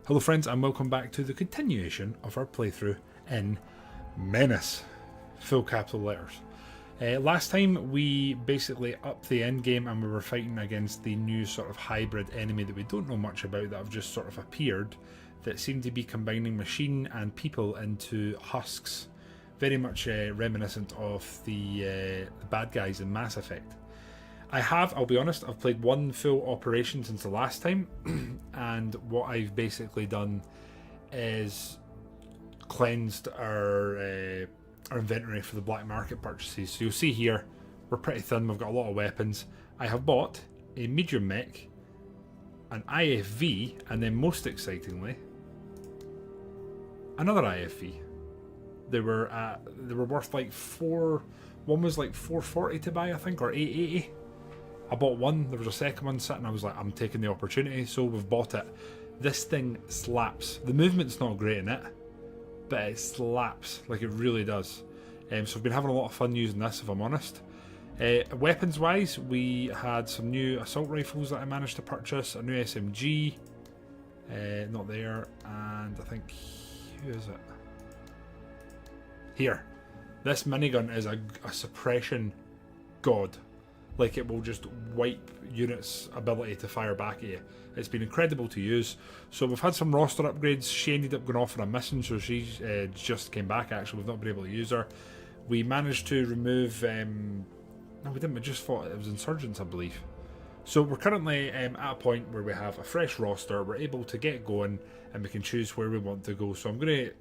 Hello friends and welcome back to the continuation of our playthrough in Menace. Full capital letters. Last time we basically upped the end game and we were fighting against the new sort of hybrid enemy that we don't know much about that have just sort of appeared that seem to be combining machine and people into husks. Very much reminiscent of the bad guys in Mass Effect. I'll be honest, I've played one full operation since the last time, and what I've basically done is cleansed our inventory for the black market purchases. So you'll see here, we're pretty thin, we've got a lot of weapons. I have bought a medium mech, an IFV, and then most excitingly, another IFV. They were worth like one was like 440 to buy, I think, or 880. I bought one, there was a second one sitting, I was like, I'm taking the opportunity, so we've bought it. This thing slaps. The movement's not great in it, but it slaps, like it really does. So I've been having a lot of fun using this, if I'm honest. Weapons wise, we had some new assault rifles that I managed to purchase, a new SMG, not there, and I think, who is it? Here. This minigun is a suppression god. Like, it will just wipe units' ability to fire back at you. It's been incredible to use. So we've had some roster upgrades. She ended up going off on a mission, so she just came back actually. We've not been able to use her. We managed to remove... no, we didn't. We just fought... It was Insurgents, I believe. So we're currently at a point where we have a fresh roster. We're able to get going, and we can choose where we want to go. So I'm going to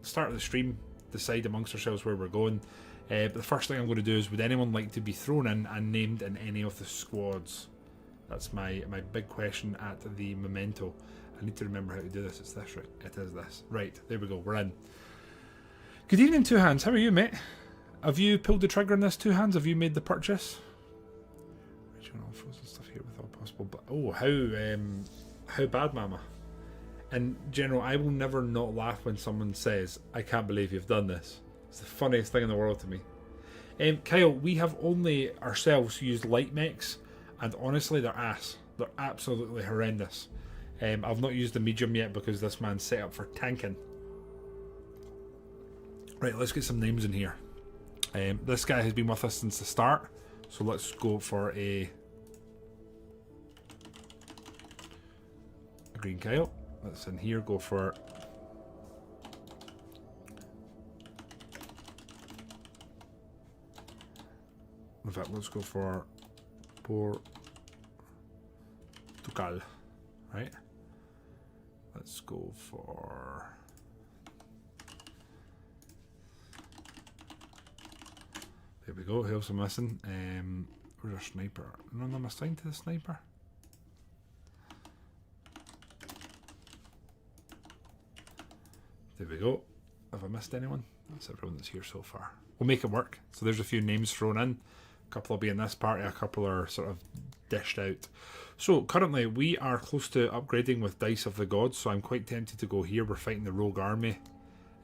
start the stream, decide amongst ourselves where we're going. But the first thing I'm going to do is, would anyone like to be thrown in and named in any of the squads? That's my big question at the memento. I need to remember how to do this. It's this, right? It is this. Right, there we go. We're in. Good evening, Two Hands. How are you, mate? Have you pulled the trigger on this, Two Hands? Have you made the purchase? Regional frozen stuff here with all possible. But oh, how bad, Mama? In general, I will never not laugh when someone says, "I can't believe you've done this." It's the funniest thing in the world to me. Kyle, we have only ourselves used light mechs, and honestly, they're ass. They're absolutely horrendous. I've not used the medium yet because this man's set up for tanking. Right, let's get some names in here. This guy has been with us since the start, so let's go for a green Kyle. Let's in here go for... In fact, let's go for Portugal, right? Let's go for... There we go, who else am I missing? Where's our sniper? None am I assigned to the sniper? There we go. Have I missed anyone? That's everyone that's here so far. We'll make it work. So there's a few names thrown in. A couple will be in this party, a couple are sort of dished out. So currently we are close to upgrading with Dice of the Gods, so I'm quite tempted to go here. We're fighting the Rogue Army.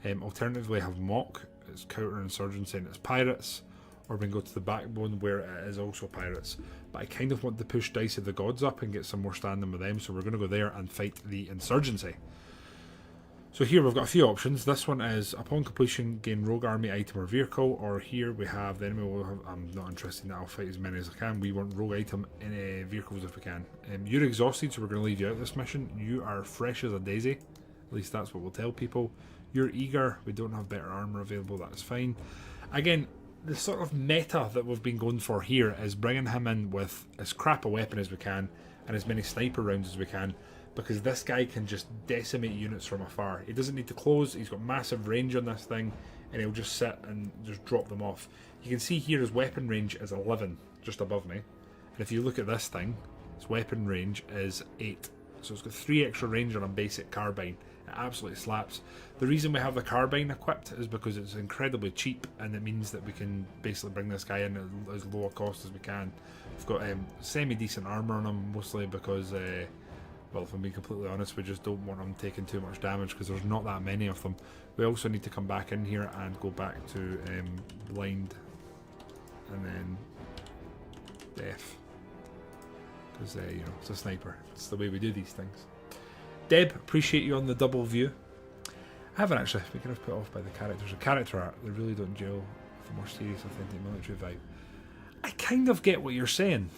Alternatively I have Mock, it's counter-insurgency and it's pirates, or we can go to the Backbone where it is also pirates. But I kind of want to push Dice of the Gods up and get some more standing with them, so we're going to go there and fight the insurgency. So here we've got a few options. This one is, upon completion, gain rogue army item or vehicle, or here we have the enemy will have, I'm not interested in that, I'll fight as many as I can. We want rogue item in vehicles if we can. You're exhausted, so we're going to leave you out of this mission. You are fresh as a daisy, at least that's what we'll tell people. You're eager, we don't have better armor available, that's fine. Again, the sort of meta that we've been going for here is bringing him in with as crap a weapon as we can, and as many sniper rounds as we can, because this guy can just decimate units from afar. He doesn't need to close, he's got massive range on this thing, and he'll just sit and just drop them off. You can see here his weapon range is 11, just above me. And if you look at this thing, its weapon range is 8. So it's got 3 extra range on a basic carbine. It absolutely slaps. The reason we have the carbine equipped is because it's incredibly cheap, and it means that we can basically bring this guy in at as low a cost as we can. We've got semi-decent armor on him, mostly because... well, if I'm being completely honest, we just don't want them taking too much damage because there's not that many of them. We also need to come back in here and go back to blind and then deaf, because you know, it's a sniper. It's the way we do these things. Deb, appreciate you on the double view. I haven't actually been kind of put off by the characters. The character art, they really don't gel with a more serious, authentic military vibe. I kind of get what you're saying.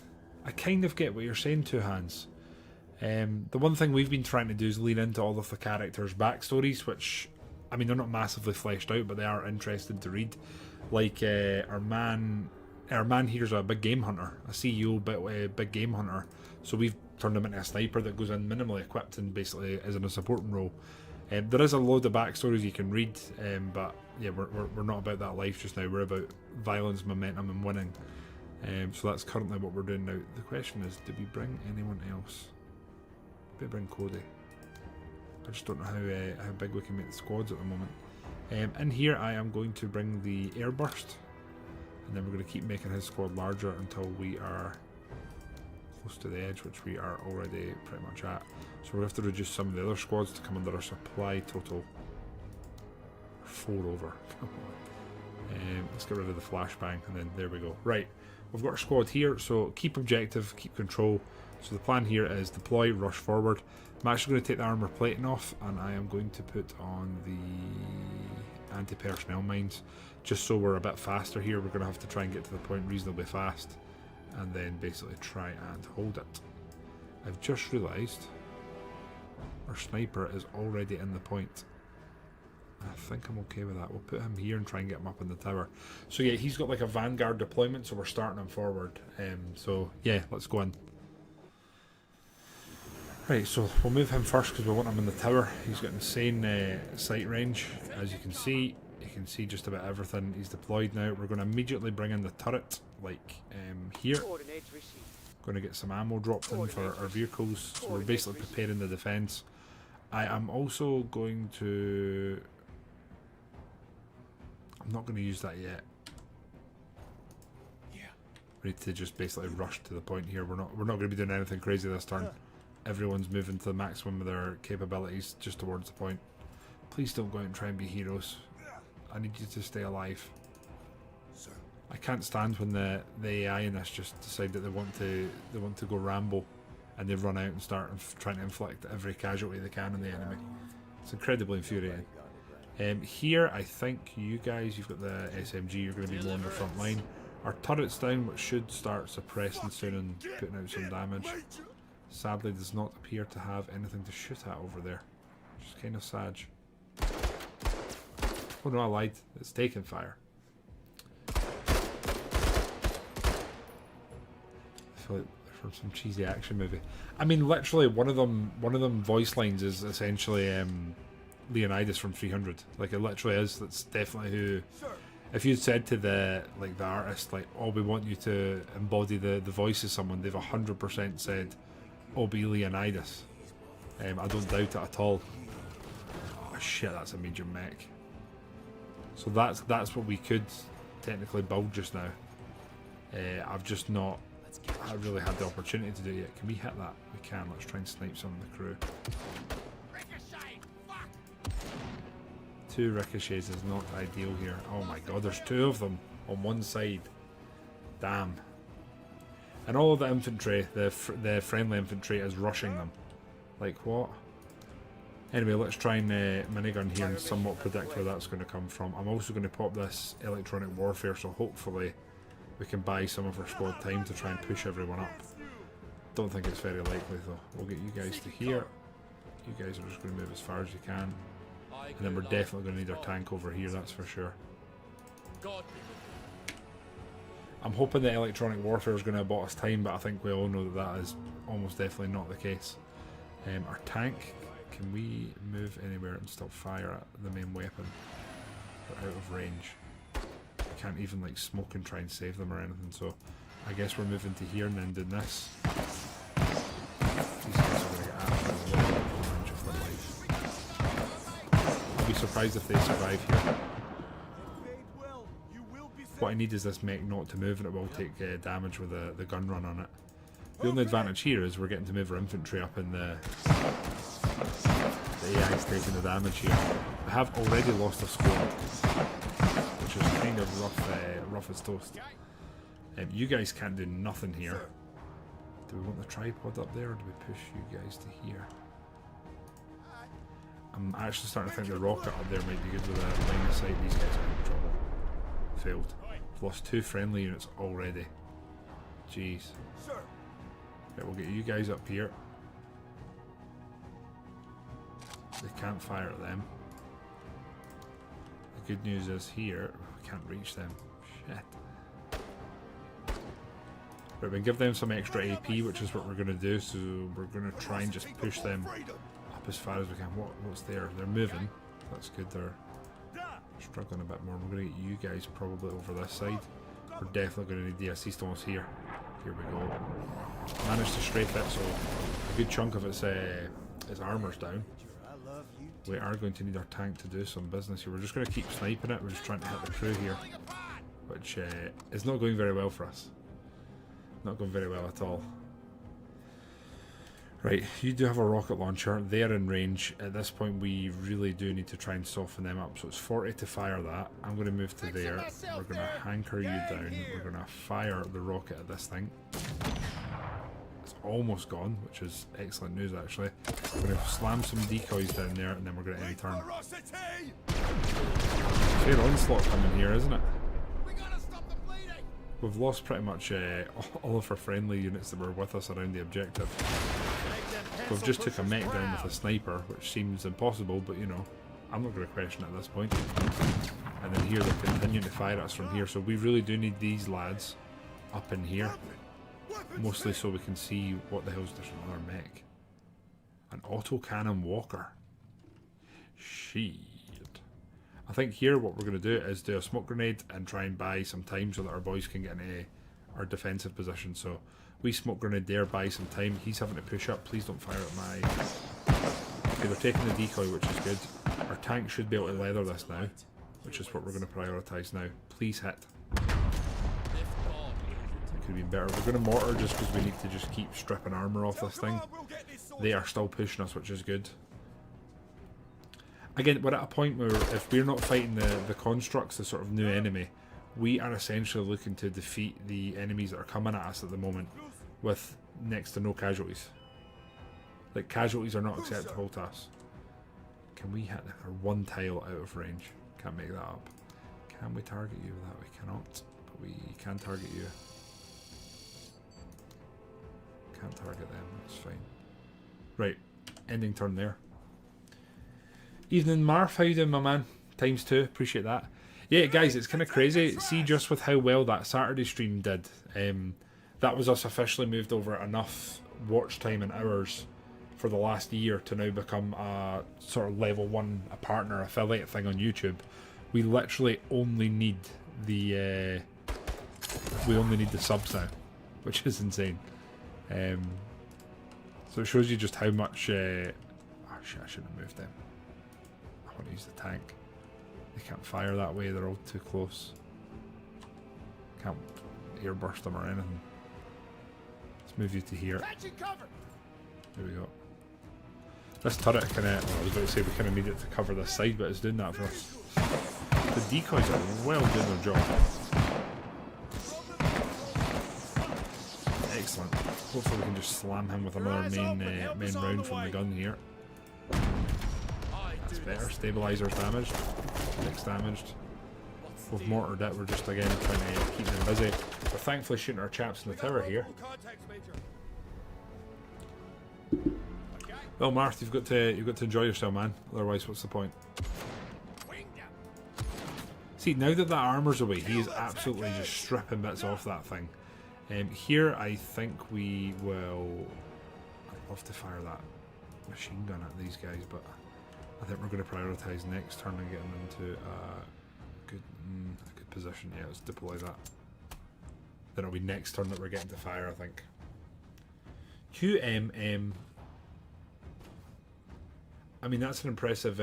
I kind of get what you're saying, Two Hands. The one thing we've been trying to do is lean into all of the characters' backstories, which, I mean, they're not massively fleshed out, but they are interesting to read. Like our man here's a big game hunter, a CEO, big game hunter. So we've turned him into a sniper that goes in minimally equipped and basically is in a supporting role. There is a load of backstories you can read, but yeah, we're not about that life just now. We're about violence, momentum, and winning. So that's currently what we're doing now. The question is, do we bring anyone else? We bring Cody. I just don't know how big we can make the squads at the moment. In here, I am going to bring the airburst, and then we're going to keep making his squad larger until we are close to the edge, which we are already pretty much at. So we'll have to reduce some of the other squads to come under our supply total. 4 over. Let's get rid of the flashbang, and then there we go. Right, we've got our squad here, so keep objective, keep control. So the plan here is deploy, rush forward. I'm actually going to take the armor plating off, and I am going to put on the anti-personnel mines, just so we're a bit faster here. We're going to have to try and get to the point reasonably fast, and then basically try and hold it. I've just realised our sniper is already in the point. I think I'm okay with that. We'll put him here and try and get him up in the tower. So yeah, he's got like a vanguard deployment, so we're starting him forward. So yeah, let's go in. Right, so we'll move him first because we want him in the tower. He's got insane sight range, as you can see. You can see just about everything. He's deployed now. We're going to immediately bring in the turret, like here. Going to get some ammo dropped in for our vehicles. So we're basically preparing the defence. I am also going to... I'm not going to use that yet. We need to just basically rush to the point here. We're not going to be doing anything crazy this turn. Everyone's moving to the maximum of their capabilities just towards the point. Please don't go out and try and be heroes. I need you to stay alive. I can't stand when the AI in this just decide that they want to go Rambo, and they run out and start trying to inflict every casualty they can on the enemy. It's incredibly infuriating. Here, I think you guys, you've got the SMG, you're going to be more on the front line. Our turret's down, which should start suppressing soon and putting out some damage. Sadly, does not appear to have anything to shoot at over there, which is kind of sad. Oh no, I lied. It's taking fire. I feel like from some cheesy action movie. I mean, literally, one of them voice lines is essentially Leonidas from 300. Like, it literally is. That's definitely who. If you'd said to the artist, like, oh, we want you to embody the voice of someone, they've 100% said, oh, be Leonidas. I don't doubt it at all. Oh shit, that's a medium mech. So that's what we could technically build just now. I've just not really had the opportunity to do it yet. Can we hit that? We can. Let's try and snipe some of the crew. 2 ricochets is not ideal here. Oh my god, there's 2 of them on one side. Damn. And all of the infantry, the friendly infantry, is rushing them. Like what? Anyway, let's try and minigun here and somewhat predict where that's going to come from. I'm also going to pop this electronic warfare, so hopefully we can buy some of our squad time to try and push everyone up. Don't think it's very likely though. We'll get you guys to here. You guys are just going to move as far as you can. And then we're definitely going to need our tank over here, that's for sure. I'm hoping that electronic warfare is going to have bought us time, but I think we all know that that is almost definitely not the case. Our tank, can we move anywhere and still fire at the main weapon? We're out of range. Can't even like smoke and try and save them or anything, so I guess we're moving to here and then doing this. These guys are going to get absolutely orange of their life. I'll be surprised if they survive here. What I need is this mech not to move, and it will take damage with the gun run on it. The only advantage here is we're getting to move our infantry up, and the AI is taking the damage here. I have already lost a squad, which is kind of rough as toast. You guys can't do nothing here. Do we want the tripod up there, or do we push you guys to here? I'm actually starting to think the rocket up there might be good with a line of sight. These guys are in trouble. Failed. We've lost 2 friendly units already. Jeez. Right, we'll get you guys up here. They can't fire at them. The good news is here, we can't reach them. Shit. Right, we give them some extra AP, which is what we're going to do, so we're going to try and just push them up as far as we can. What's there? They're moving. That's good. They're struggling a bit more. We're going to get you guys probably over this side. We're definitely going to need the assist almost here. Here we go. Managed to strafe it, so a good chunk of its armour's down. We are going to need our tank to do some business here. We're just going to keep sniping it. We're just trying to hit the crew here, which is not going very well for us. Not going very well at all. Right, you do have a rocket launcher. They're in range. At this point, we really do need to try and soften them up. So it's 40 to fire that. I'm going to move to there. We're going to hanker you down. We're going to fire the rocket at this thing. It's almost gone, which is excellent news, actually. We're going to slam some decoys down there, and then we're going to end turn. Fair onslaught coming here, isn't it? We've lost pretty much all of our friendly units that were with us around the objective. We've just took a mech down with a sniper, which seems impossible, but you know, I'm not going to question it at this point. And then here they're continuing to fire at us from here, so we really do need these lads up in here. Mostly so we can see what the hell's. There's another mech. An autocannon walker. Shit. I think here what we're going to do is do a smoke grenade and try and buy some time so that our boys can get into our defensive position. So we smoke grenade there, buy some time. He's having to push up. Please don't fire at my... Okay, they're taking the decoy, which is good. Our tank should be able to leather this now, which is what we're going to prioritise now. Please hit. It could have been better. We're going to mortar just because we need to just keep stripping armour off this thing. They are still pushing us, which is good. Again, we're at a point where if we're not fighting the constructs, the sort of new enemy, we are essentially looking to defeat the enemies that are coming at us at the moment with next to no casualties. Like, casualties are not acceptable to us. Can we hit them? Or one tile out of range. Can't make that up. Can we target you with that? We cannot, but we can target you. Can't target them, that's fine. Right, ending turn there. Evening, Marv. How you doing, my man? ×2. Appreciate that. Yeah, guys, it's kind of crazy. See just with how well that Saturday stream did. That was us officially moved over enough watch time and hours for the last year to now become a sort of level 1, a partner affiliate thing on YouTube. We literally only need the subs now, which is insane. So it shows you just how much. Oh shit! I shouldn't have moved them. I want to use the tank. They can't fire that way, they're all too close. Can't airburst them or anything. Let's move you to here. There we go. This turret kind of, well, I was about to say we kind of need it to cover this side, but it's doing that for us. The decoys are well doing their job. Excellent. Hopefully we can just slam him with another main round from the gun here. That's better. Stabilizer's damaged. Nick's damaged. We've mortared it. We're just again trying to keep them busy. We're thankfully shooting our chaps in the tower here. Well, Marth, you've got to enjoy yourself, man. Otherwise, what's the point? See, now that armor's away, he is absolutely just stripping bits off that thing. Here, I think we will. I'd love to fire that machine gun at these guys, but I think we're going to prioritise next turn and get them into a good position. Yeah, let's deploy that. Then it'll be next turn that we're getting to fire, I think. QMM. I mean, that's an impressive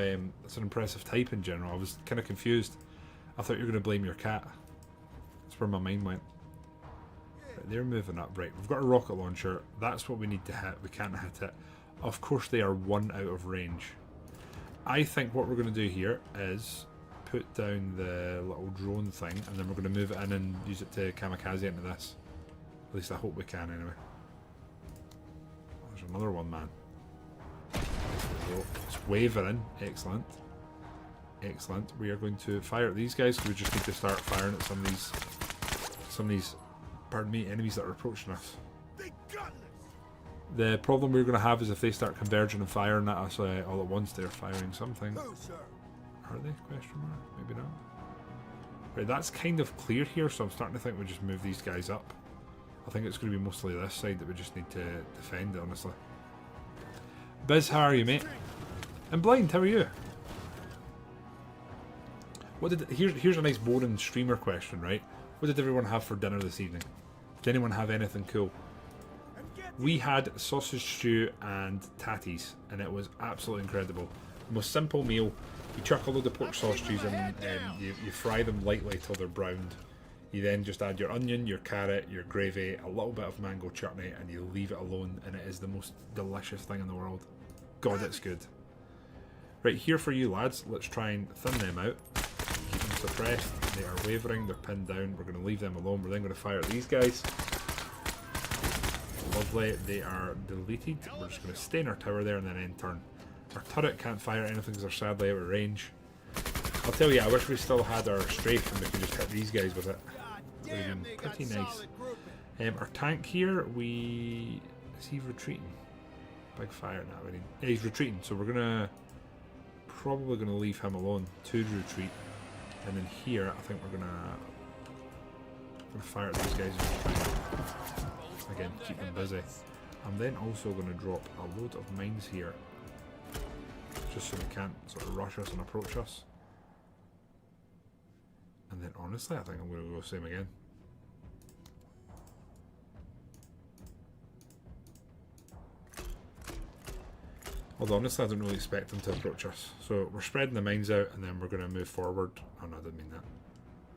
type in general. I was kind of confused. I thought you were going to blame your cat. That's where my mind went. Right, they're moving up. Right, we've got a rocket launcher. That's what we need to hit. We can't hit it. Of course, they are 1 out of range. I think what we're going to do here is put down the little drone thing, and then we're going to move it in and use it to kamikaze into this. At least I hope we can, anyway. Oh, there's another one, man. go. It's wavering. Excellent. Excellent. We are going to fire at these guys because we just need to start firing at some of these, pardon me, enemies that are approaching us. The problem we're going to have is if they start converging and firing at us all at once, they're firing something. Are they? Question mark? Maybe not. Right, that's kind of clear here, so I'm starting to think we just move these guys up. I think it's going to be mostly this side that we just need to defend, honestly. Biz, how are you, mate? And Blind, how are you? Here's a nice boring streamer question, right? What did everyone have for dinner this evening? Did anyone have anything cool? We had sausage stew and tatties, and it was absolutely incredible. The most simple meal. You chuck a load of pork sausages in, and you fry them lightly till they're browned. You then just add your onion, your carrot, your gravy, a little bit of mango chutney, and you leave it alone, and it is the most delicious thing in the world. God, it's good. Right, here for you lads, let's try and thin them out. Keep them suppressed. They are wavering, they're pinned down. We're going to leave them alone. We're then going to fire at these guys. Lovely, they are deleted. We're just going to stay in our tower there and then end turn. Our turret can't fire anything because they're sadly out of range. I'll tell you, I wish we still had our strafe and we could just hit these guys with it. That would have been pretty nice. Our tank here, is he retreating? Big fire now. Yeah, he's retreating, so we're probably gonna leave him alone to retreat. And then here, I think we're gonna fire at these guys and try and, again, keep them busy. I'm then also gonna drop a load of mines here, just so they can't sort of rush us and approach us. And then honestly, I think I'm going to go same again. Although honestly, I don't really expect them to approach us. So we're spreading the mines out and then we're going to move forward. Oh no, I didn't mean that.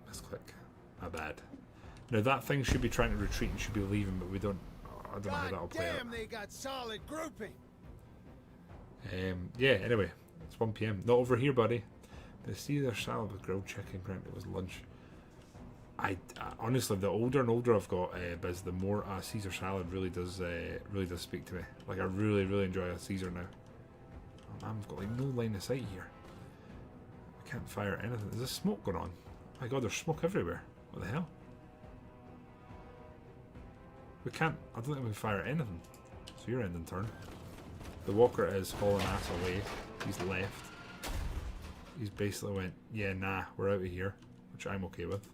Misclick. My bad. Now that thing should be trying to retreat and should be leaving, but we don't... I don't know how that'll play out. They got solid grouping. Yeah, anyway. It's 1 PM. Not over here, buddy. But see their salad with grilled chicken. Granted, it was lunch. I honestly, the older and older I've got, Biz, the more Caesar salad really does speak to me. Like I really enjoy a Caesar now. Oh man, I've got like no line of sight here. I can't fire anything. Is there smoke going on? My God, there's smoke everywhere. What the hell? We can't. I don't think we can fire anything. So you're ending turn. The walker is hauling ass away. He's left. He's basically went, yeah, nah, we're out of here, which I'm okay with.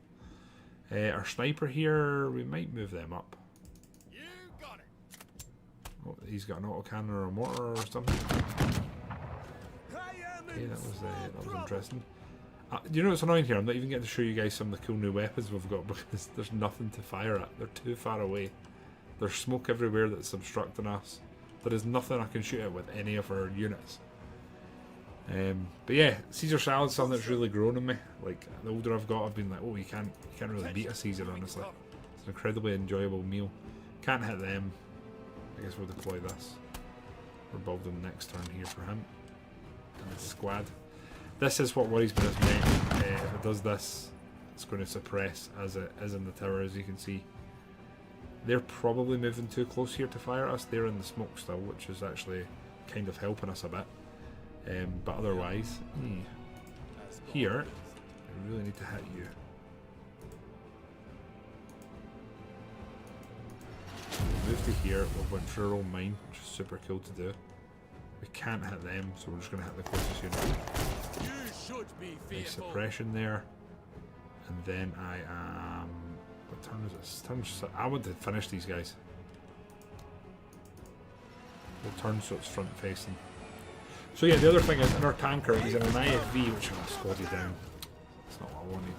Our sniper here, we might move them up. You got it. Oh, he's got an autocannon or a mortar or something. Okay, that was interesting. You know what's annoying here? I'm not even getting to show you guys some of the cool new weapons we've got because there's nothing to fire at. They're too far away. There's smoke everywhere that's obstructing us. There is nothing I can shoot at with any of our units. But yeah, Caesar salad's something that's really grown on me. Like the older I've got, I've been like, oh, you can't really beat a Caesar. Honestly, it's an incredibly enjoyable meal. Can't hit them. I guess we'll deploy this. We're building the next turn here for him and his squad. This is what worries me this mate. If it does this, it's going to suppress as it is in the tower, as you can see. They're probably moving too close here to fire at us. They're in the smoke still, which is actually kind of helping us a bit. But otherwise, here, I really need to hit you. We'll move to here, we'll went through our own mine, which is super cool to do. We can't hit them, so we're just going to hit the closest unit. Nice suppression there. And then I am... What turn is this? I want to finish these guys. We'll turn so it's front facing. So yeah, the other thing is in our tanker, he's in an IFV, which will squad you down. That's not what I wanted.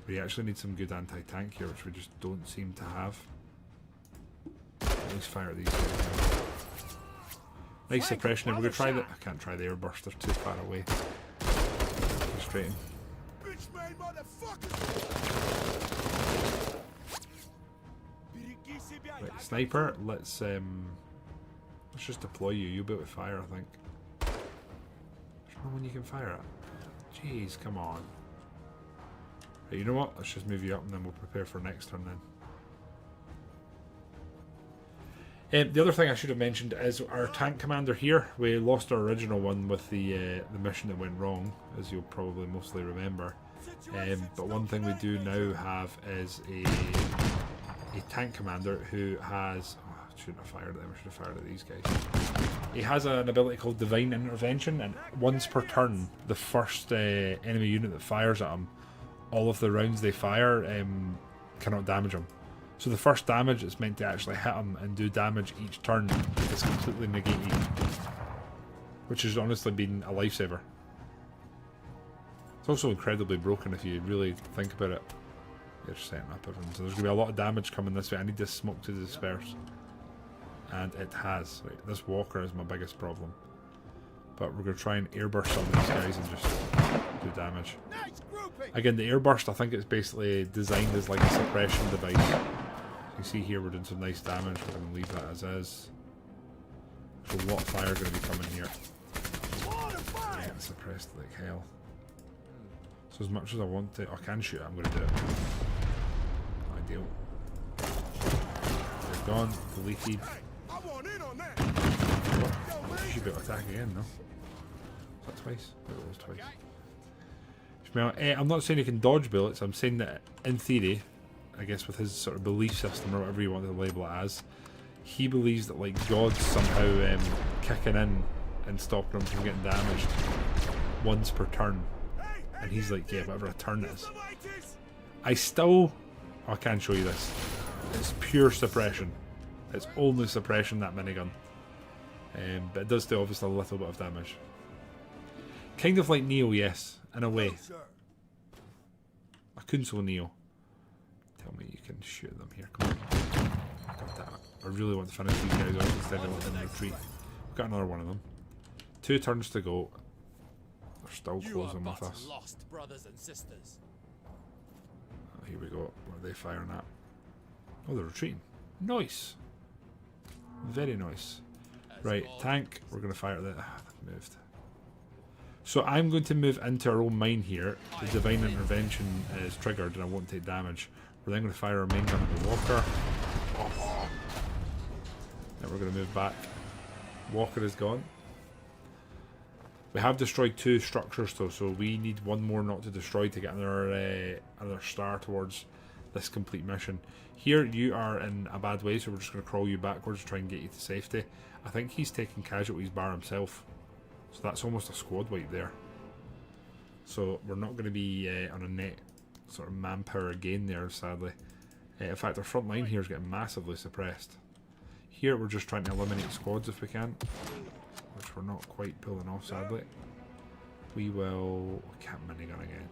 We actually need some good anti-tank here, which we just don't seem to have. At least fire these guys. Nice suppression. We're going to try that. I can't try the airburst, they're too far away. Frustrating. Right, sniper, let's just deploy you. You'll be able to fire, I think. There's no one you can fire at. Jeez, come on. Right, you know what? Let's just move you up and then we'll prepare for next turn then. The other thing I should have mentioned is our tank commander here. We lost our original one with the mission that went wrong, as you'll probably mostly remember. But one thing we do now have is a tank commander who has... Oh, I shouldn't have fired at them, I should have fired at these guys. He has an ability called Divine Intervention, and once per turn, the first enemy unit that fires at him, all of the rounds they fire cannot damage him. So the first damage is meant to actually hit him and do damage each turn is completely negated, which has honestly been a lifesaver. It's also incredibly broken if you really think about it. You're setting up everything. So there's going to be a lot of damage coming this way. I need this smoke to disperse. And it has. Right, this walker is my biggest problem. But we're going to try and airburst some of these guys and just do damage. Again, the airburst, I think it's basically designed as like a suppression device. You see here we're doing some nice damage. We're going to leave that as is. So what fire going to be coming here? Yeah, suppressed like hell. So as much as I want to... I can shoot it, I'm going to do it. Ideal. They're gone. Deleted. You should be able to attack again, no? Is that twice? It was twice. Well, I'm not saying he can dodge bullets. I'm saying that in theory, I guess with his sort of belief system or whatever you want to label it as, he believes that like God's somehow kicking in and stopping him from getting damaged once per turn. And he's like, yeah, whatever a turn is. I still... Oh, I can show you this. It's pure suppression. It's only suppression, that minigun. But it does do obviously a little bit of damage. Kind of like Neo, yes, in a way. A Kunso Neo. Tell me you can shoot them here. Come on. God damn it. I really want to finish these guys off instead of letting them retreat. We've got another one of them. 2 turns to go. They're still closing with us. Lost brothers and sisters. Oh, here we go. What are they firing at? Oh, they're retreating. Nice. Very nice. Right, tank. We're going to fire at that. Ah, they've moved. So I'm going to move into our own mine here. The Divine Intervention is triggered and I won't take damage. We're then going to fire our main gun at the walker. Oh. Then we're going to move back. Walker is gone. We have destroyed 2 structures though, so we need one more not to destroy to get another star towards this complete mission. Here you are in a bad way, so we're just going to crawl you backwards to try and get you to safety. I think he's taking casualties bar himself. So that's almost a squad wipe there. So we're not going to be on a net sort of manpower gain there, sadly. In fact, our front line here is getting massively suppressed. Here we're just trying to eliminate squads if we can, which we're not quite pulling off, sadly. We will... I can't minigun again.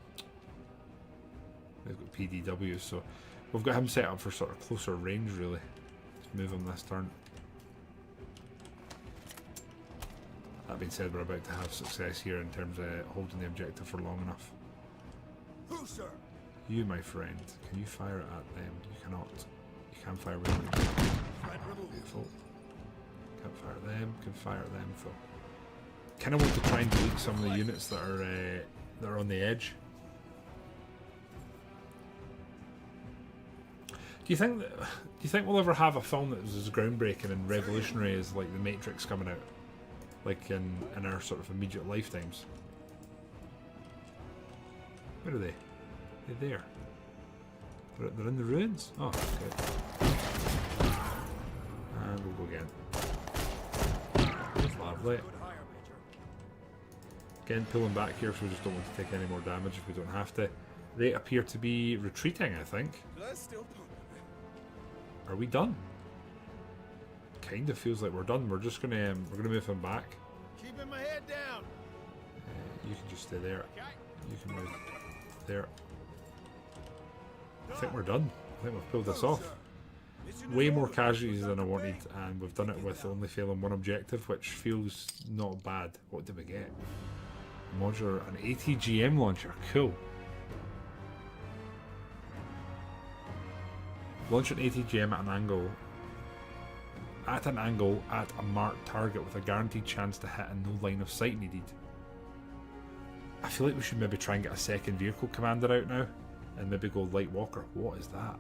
They've got PDWs, so we've got him set up for sort of closer range, really. Let's move him this turn. That being said, we're about to have success here in terms of holding the objective for long enough. Who, sir? You, my friend, can you fire at them? You cannot. You can fire with them. Beautiful. Can't fire at them. Can fire at them. So, kind of want to try and delete some of the units that are on the edge. Do you think we'll ever have a film that was as groundbreaking and revolutionary as like The Matrix coming out? Like in our sort of immediate lifetimes. Where are they? They're there. They're in the ruins? Oh, okay. And we'll go again. That's lovely. Again, pulling back here, so we just don't want to take any more damage if we don't have to. They appear to be retreating, I think. Are we done? Kind of feels like we're done. We're just gonna move him back. Keeping my head down. You can just stay there. You can move there. I think we're done. I think we've pulled this off. Way more casualties than I wanted, and we've done it with only failing 1 objective, which feels not bad. What did we get? Modular, an ATGM launcher. Cool. Launch an ATGM at an angle at a marked target with a guaranteed chance to hit and no line of sight needed. I feel like we should maybe try and get a second vehicle commander out now and maybe go light walker. What is that?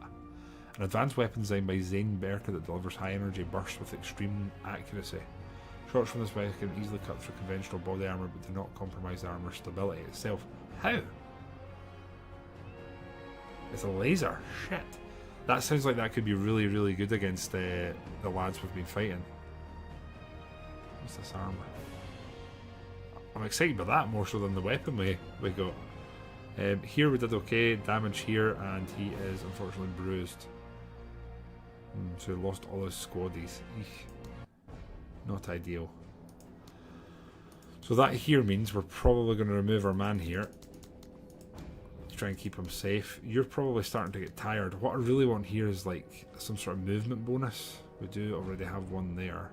An advanced weapon designed by Zane Berker that delivers high energy bursts with extreme accuracy. Shots from this weapon can easily cut through conventional body armor but do not compromise the armor's stability itself. How? It's a laser. Shit. That sounds like that could be really, really good against the lads we've been fighting. What's this armor? I'm excited about that more so than the weapon we got. Here we did okay. Damage here, and he is unfortunately bruised. So he lost all his squaddies. Eek. Not ideal. So that here means we're probably going to remove our man here. Try and keep him safe. You're probably starting to get tired. What I really want here is like some sort of movement bonus. We do already have one there.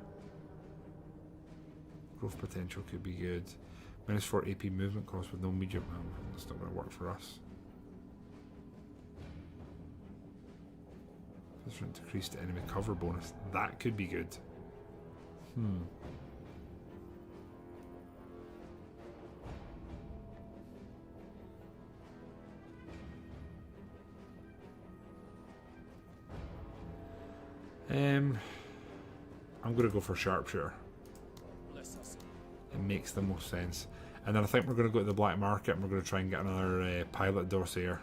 Growth potential could be good. Minus 4 AP movement cost with no medium. That's not going to work for us. This will increase the enemy cover bonus. That could be good. I'm going to go for sharpshooter. It makes the most sense. And then I think we're going to go to the black market and we're going to try and get another pilot dossier.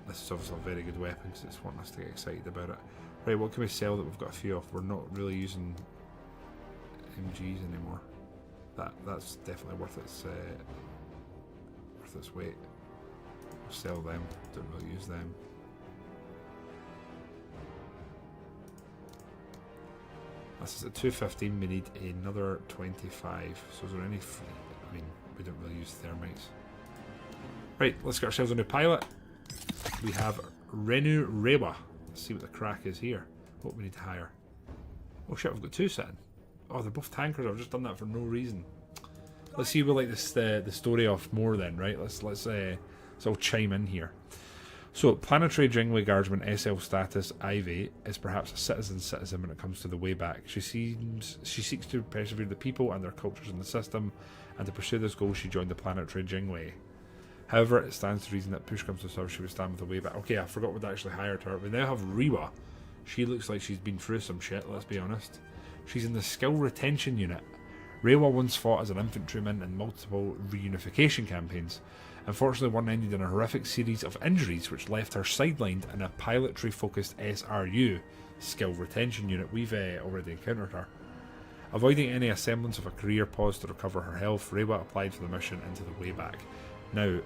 This is obviously a very good weapon because it's wanting us to get excited about it. Right, what can we sell that we've got a few of? We're not really using MGs anymore. That's definitely worth its weight. We'll sell them. Don't really use them. This is at 215, we need another 25. So is there any free? I mean, we don't really use thermites. Right, let's get ourselves a new pilot. We have Renu Rewa. Let's see what the crack is here. What we need to hire. Oh shit, we've got two sitting. Oh, they're both tankers. I've just done that for no reason. Let's see if we like this the story off more then, right? Let's all chime in here. So, Planetary Jingwei Guardsman SL status Ivy is perhaps a citizen when it comes to the way back. She seeks to persevere the people and their cultures in the system, and to pursue this goal she joined the Planetary Jingwei. However, it stands to reason that push comes to shove she would stand with the way back. Okay, I forgot we'd actually hired her. We now have Rewa. She looks like she's been through some shit, let's be honest. She's in the Skill Retention Unit. Rewa once fought as an infantryman in multiple reunification campaigns. Unfortunately, one ended in a horrific series of injuries which left her sidelined in a pilotry-focused SRU, Skill Retention Unit. We've already encountered her. Avoiding any semblance of a career pause to recover her health, Rewa applied for the mission into the way back. Now,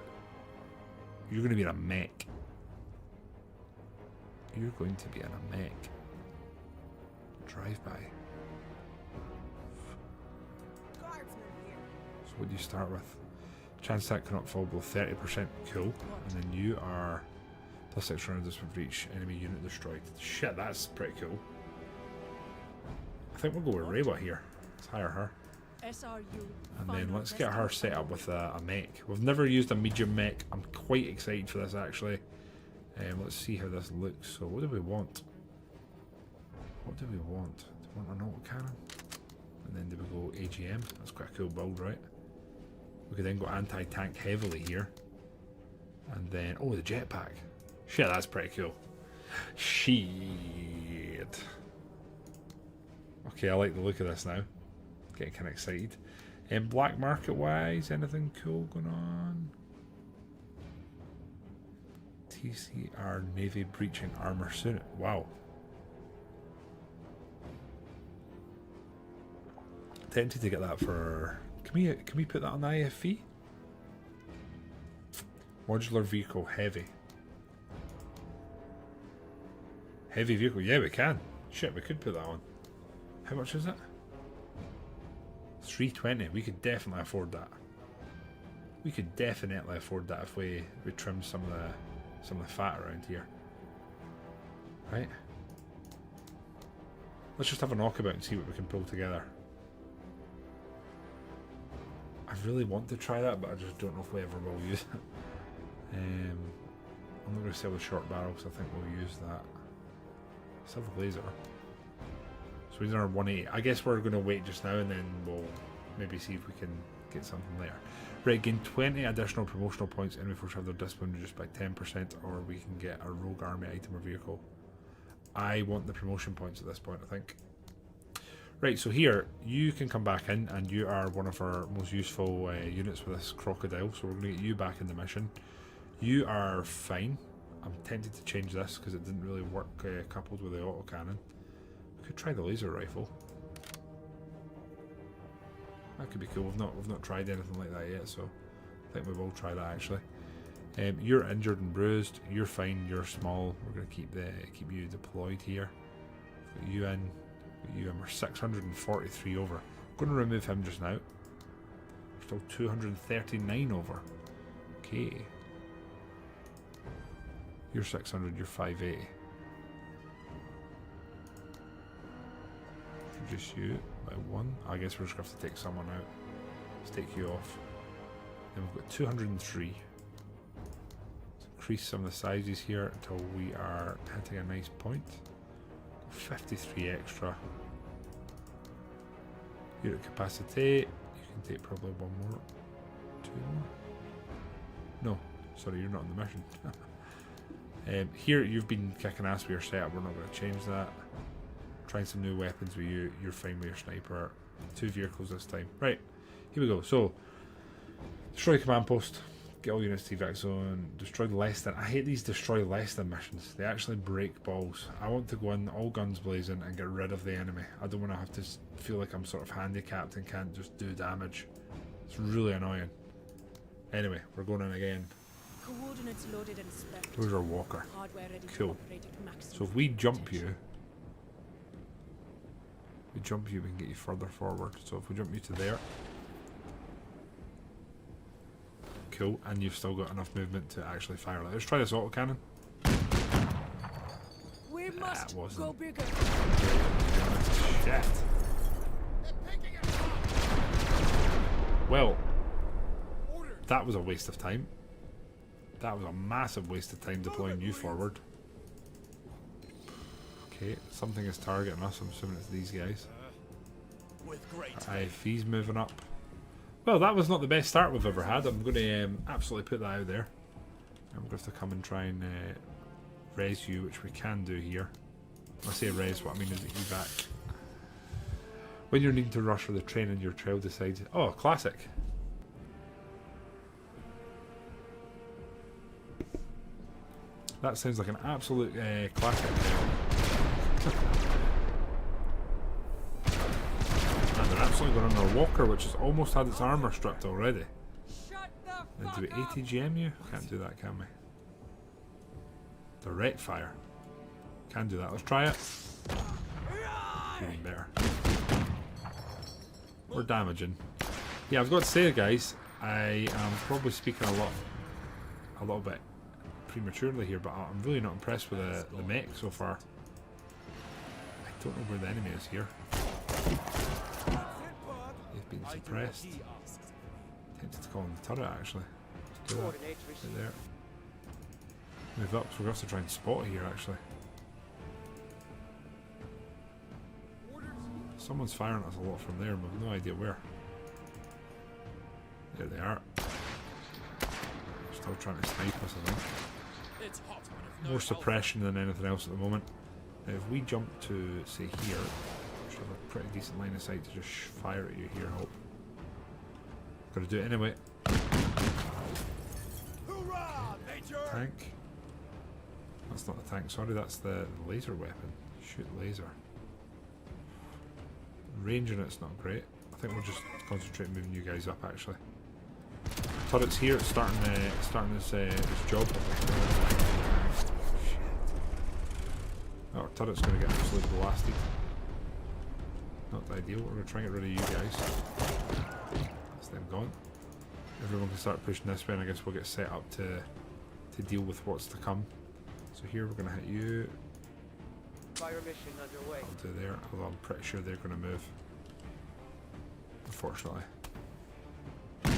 you're going to be in a mech. You're going to be in a mech. Drive-by. So what do you start with? Chance that cannot fall below 30%. Cool. And then you are plus 6 rounds with each enemy unit destroyed. Shit, that's pretty cool. I think we'll go with Rewa here. Let's hire her. And then let's get her set up with a mech. We've never used a medium mech. I'm quite excited for this actually. Let's see how this looks. So what do we want? What do we want? Do we want an auto cannon? And then do we go AGM? That's quite a cool build, right? We could then go anti-tank heavily here. And then, oh, the jetpack. Shit, that's pretty cool. Shit. Okay, I like the look of this now. Getting kind of excited. Black market wise, anything cool going on? TCR Navy breaching armor suit. Wow. Tempted to get that for. Can we put that on the IFV? Modular vehicle heavy. Heavy vehicle, yeah, we can. Shit, we could put that on. How much is it? 320. We could definitely afford that. We could definitely afford that if we trim some of the fat around here. Right? Let's just have a knockabout and see what we can pull together. I really want to try that, but I just don't know if we ever will use it. I'm not going to sell the short barrel because I think we'll use that. Sell the laser. So we did our 180. I guess we're going to wait just now and then we'll maybe see if we can get something later. Right, gain 20 additional promotional points. Enemy forces have their discipline reduced by 10%, or we can get a rogue army item or vehicle. I want the promotion points at this point, I think. Right, so here, you can come back in, and you are one of our most useful units with this crocodile, so we're going to get you back in the mission. You are fine. I'm tempted to change this, because it didn't really work coupled with the autocannon. We could try the laser rifle. That could be cool. We've not tried anything like that yet, so I think we will try that actually. You're injured and bruised. You're fine. You're small. We're going to keep you deployed here. Put you in. Put you in. We're 643 over. I'm going to remove him just now. We're still 239 over. Okay. You're 600. You're 580. Reduce you by 1. I guess we're just going to have to take someone out. Let's take you off. Then we've got 203. Let's increase some of the sizes here until we are hitting a nice point. 53 extra. Unit capacity. You can take probably 1 more. 2 more. No, sorry, you're not on the mission. Here you've been kicking ass with your setup. We're not going to change that. Trying some new weapons with you. You're fine with your sniper. 2 vehicles this time. Right, here we go. So, destroy command post. Get all units to evac zone. Destroy less than. I hate these destroy less than missions. They actually break balls. I want to go in all guns blazing and get rid of the enemy. I don't want to have to feel like I'm sort of handicapped and can't just do damage. It's really annoying. Anyway, we're going in again. Coordinates loaded and spec. Where's our walker? Hardware ready to Cool. operate at maximum So if we jump you, we can get you further forward. So if we jump you to there, cool, and you've still got enough movement to actually fire. Let's try this autocannon. We must wasn't go bigger. Shit. Well, that was a waste of time. That was a massive waste of time deploying you forward. Okay, something is targeting us. I'm assuming it's these guys. With great IFV's moving up. Well, that was not the best start we've ever had. I'm going to absolutely put that out there. I'm going to have to come and try and res you, which we can do here. When I say res, what I mean is evac. When you're needing to rush for the train and your trail decides... Oh, classic. That sounds like an absolute classic. And they're absolutely going on our walker, which has almost had its armor stripped already. Then do we ATGM you? Can't do that, can we? Direct fire. Can do that. Let's try it. Even better. We're damaging. Yeah, I've got to say, guys, I am probably speaking a little bit prematurely here, but I'm really not impressed with the mech so far. I don't know where the enemy is here. They've been suppressed. Tempted to call him the turret, actually. Let's do that. Right there. Move up, so we're going to have to try and spot here, actually. Someone's firing at us a lot from there, but we've no idea where. There they are. Still trying to snipe us, I think. It's hot. More suppression than anything else at the moment. Now, if we jump to, say, here, we should have a pretty decent line of sight to just fire at you here, I hope. Gotta do it anyway. Hoorah, Major! Tank. That's not the tank, sorry, that's the laser weapon. Shoot laser. Range on it's not great. I think we'll just concentrate on moving you guys up, actually. Turret's here, it's starting this job. Shit. Our turret's going to get absolutely blasted. Not ideal, we're going to try and get rid of you guys. That's them gone. Everyone can start pushing this way, and I guess we'll get set up to deal with what's to come. So here we're going to hit you. Fire mission underway. I'll do there, although I'm pretty sure they're going to move. Unfortunately. I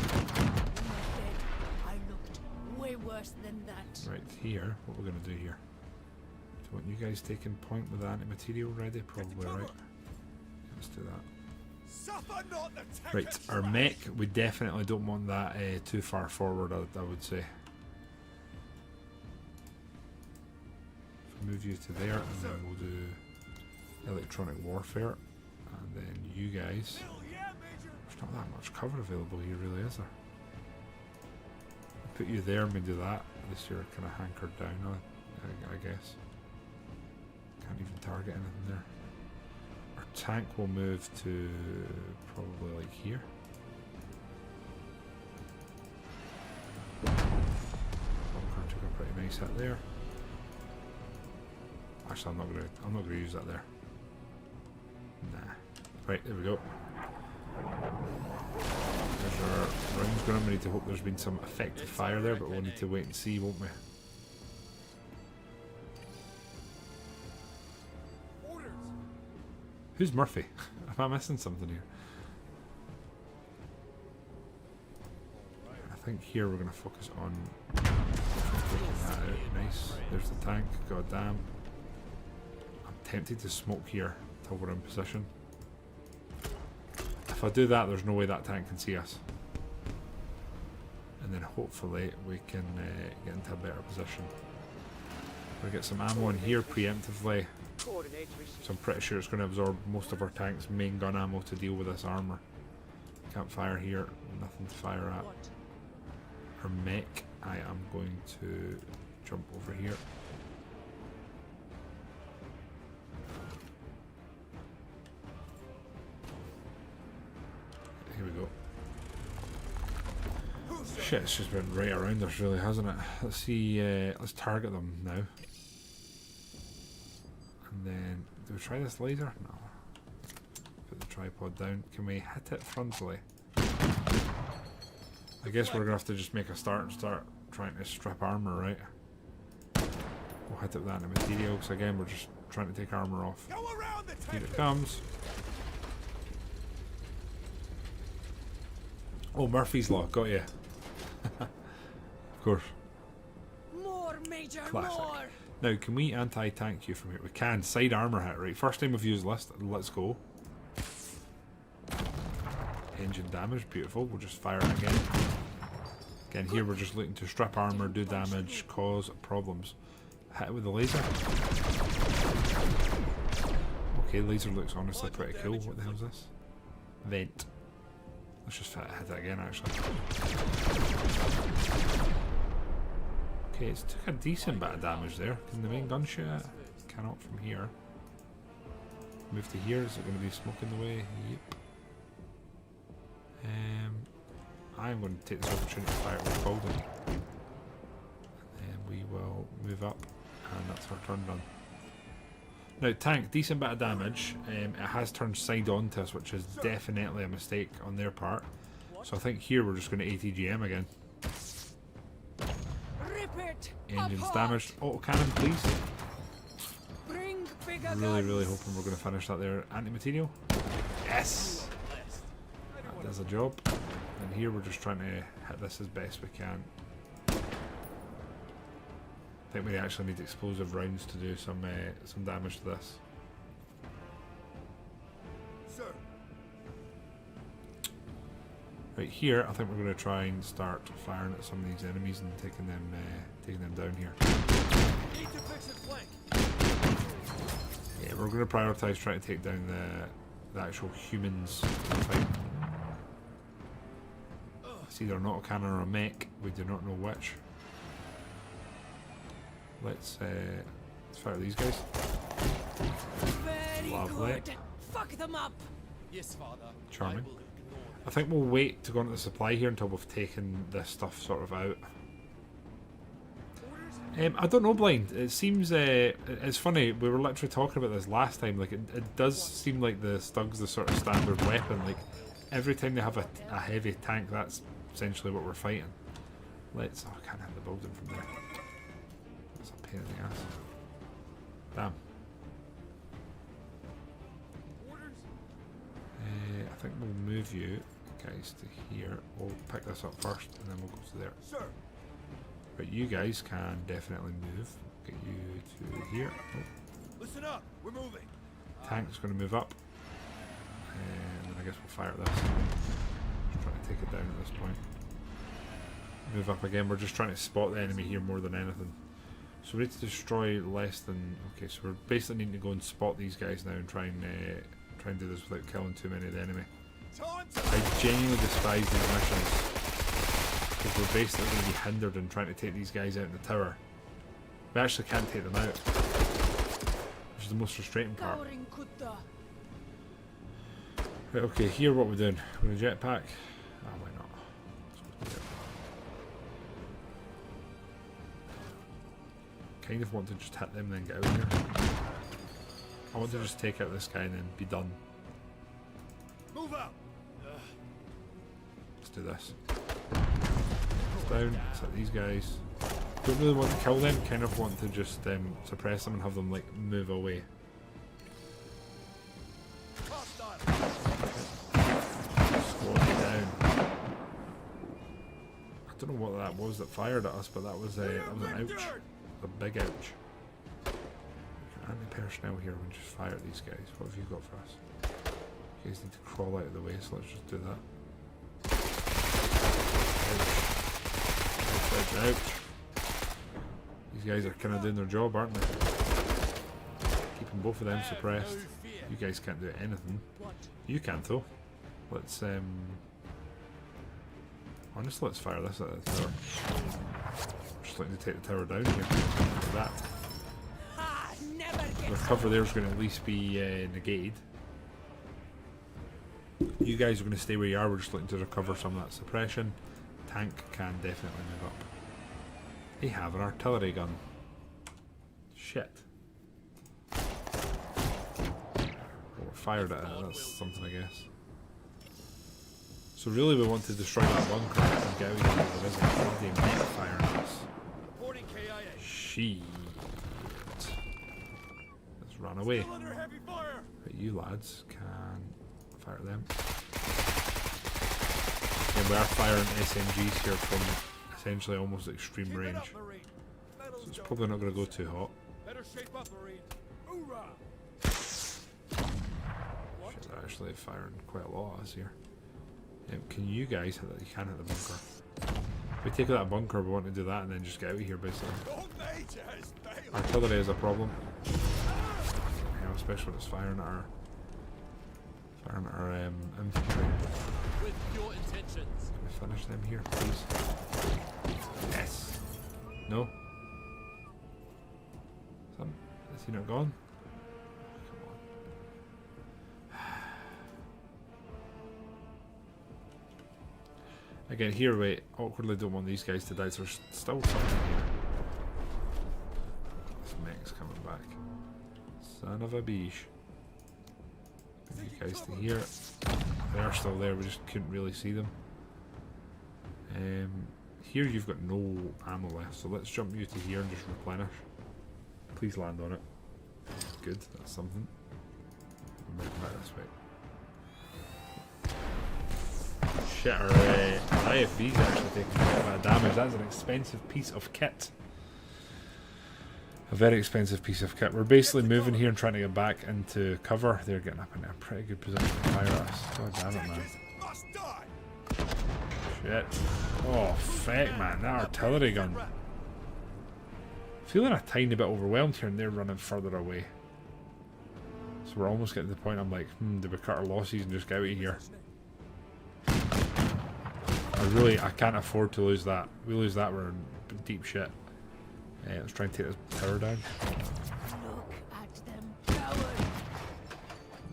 looked way worse than that. Right, here, what we're going to do here. Do you want you guys taking point with the anti-material ready? Probably, right? Let's do that. Suffer not the Right, our mech, we definitely don't want that too far forward, I would say. If we move you to there, and then we'll do electronic warfare. And then you guys. There's not that much cover available here, really, is there? Put you there and we do that. At least you're kind of hankered down, I guess. Can't even target anything there. Our tank will move to probably like here. Bunker took a pretty nice hit there. Actually, I'm not gonna use that there. Nah. Right, there we go. There's our rounds going on. We need to hope there's been some effective fire there, but we'll need to wait and see, won't we? Orders. Who's Murphy? Am I missing something here? I think here we're going to focus on taking that out. Nice. There's the tank. God damn. I'm tempted to smoke here until we're in position. If I do that, there's no way that tank can see us. And then hopefully we can get into a better position. We'll get some ammo in here preemptively. Coordinates received. So I'm pretty sure it's going to absorb most of our tank's main gun ammo to deal with this armour. Can't fire here, nothing to fire at. Our mech, I am going to jump over here. Here we go. Shit, it's just been right around us really, hasn't it? Let's see, let's target them now. And then, do we try this laser? No. Put the tripod down. Can we hit it frontally? I guess we're going to have to just make a start and start trying to strip armour, right? We'll hit it with that in material, because again, we're just trying to take armour off. Go around the Here tent. it comes. Oh, Murphy's Law, got you. Of course. More, Major, Classic. more! Now, can we anti-tank you from here? We can. Side armour hit, right? First time we've used list. Let's go. Engine damage, beautiful. We'll just fire it again. Again, here we're just looking to strip armour, do damage, cause problems. Hit it with the laser. Okay, laser looks honestly pretty cool. What the hell is this? Vent. Let's just hit it again, actually. Okay, it's took a decent bit of damage there. Can the main gun shoot it? Cannot from here. Move to here. Is it going to be smoke in the way? Yep. I'm going to take this opportunity to fire it with Golden. And then we will move up, and that's our turn done. Now, tank, decent bit of damage. It has turned side on to us, which is definitely a mistake on their part. So I think here we're just going to ATGM again. Rip it! Engines apart. damaged. Autocannon, please. Bring bigger Really, really guns. hoping we're going to finish that there. Anti-material. Yes! That does a job. And here we're just trying to hit this as best we can. I think we actually need explosive rounds to do some damage to this. Sir. Right here, I think we're going to try and start firing at some of these enemies and taking them down here. Need to fix it flank. Yeah, we're going to prioritise trying to take down the actual humans in the fight. It's either an autocannon or a mech. We do not know which. Let's fire these guys. Very Lovely. good. Fuck them up. Yes, father. Charming. I will ignore I think we'll wait to go into the supply here until we've taken this stuff sort of out. I don't know, Blind. It seems it's funny. We were literally talking about this last time. Like it does seem like the Stug's the sort of standard weapon. Like every time they have a heavy tank, that's essentially what we're fighting. Let's. Oh, I can't hit the building from there. That's a pain in the ass. Damn. I think we'll move you guys to here. We'll pick this up first, and then we'll go to there. Sir. But you guys can definitely move. Get you to here. Oh, Listen up. We're moving. tank's going to move up. And then I guess we'll fire at this. Just trying to take it down at this point. Move up again. We're just trying to spot the enemy here more than anything. So we need to destroy less than... Okay, so we're basically needing to go and spot these guys now and try and do this without killing too many of the enemy. I genuinely despise these missions because we're basically going to be hindered in trying to take these guys out in the tower. We actually can't take them out, which is the most frustrating part. Right, okay, here what we're doing. We're going to jetpack. Ah, why not? Kind of want to just hit them and then get out of here. I want to just take out this guy and then be done. Move out. Let's do this. It's down. Let's hit these guys. Don't really want to kill them. Kind of want to just suppress them and have them like move away. Squad down. I don't know what that was that fired at us, but that was an ouch. A big ouch. Anti-personnel here, we just fire at these guys. What have you got for us? You guys need to crawl out of the way, so let's just do that. Ouch. Ouch, ouch, ouch. These guys are kind of doing their job, aren't they? Keeping both of them suppressed. You guys can't do anything. You can't though. Let's honestly, let's fire this at the tower. Just looking to take the tower down here. Like that. The cover there is going to at least be negated. You guys are going to stay where you are. We're just looking to recover some of that suppression. Tank can definitely move up. They have an artillery gun. Shit. Well, fired at it. That's something, I guess. So really, we want to destroy that bunker and get out of here. There isn't a bloody mech firing at us. Shit. Let's run away. But you lads can fire them. And we are firing SMGs here from essentially almost extreme range. So it's probably not going to go too hot. Shit, they're actually firing quite a lot at us here. Can you guys hit that? You can hit the bunker. If we take out that bunker, we want to do that and then just get out of here basically. Artillery is a problem. Yeah, especially when it's firing at our infantry. With your intentions. Can we finish them here, please? Yes. No. Is he not gone? Come on. Again, here we awkwardly don't want these guys to die, so there's still something here. This mech's coming back. Son of a beesh. Bring you guys to here. They are still there, we just couldn't really see them. Here you've got no ammo left, so let's jump you to here and just replenish. Please land on it. Good, that's something. I'm moving back this way. Shit, our IFV's actually taking quite a bit of damage. That's an expensive piece of kit. A very expensive piece of kit. We're basically moving here and trying to get back into cover. They're getting up in a pretty good position to fire at us. God damn it, man. Shit. Oh, feck, man. That artillery gun. Feeling a tiny bit overwhelmed here and they're running further away. So we're almost getting to the point I'm like, do we cut our losses and just get out of here? I can't afford to lose that. We lose that, we're in deep shit. Let's try and take this tower down. Look at them, coward.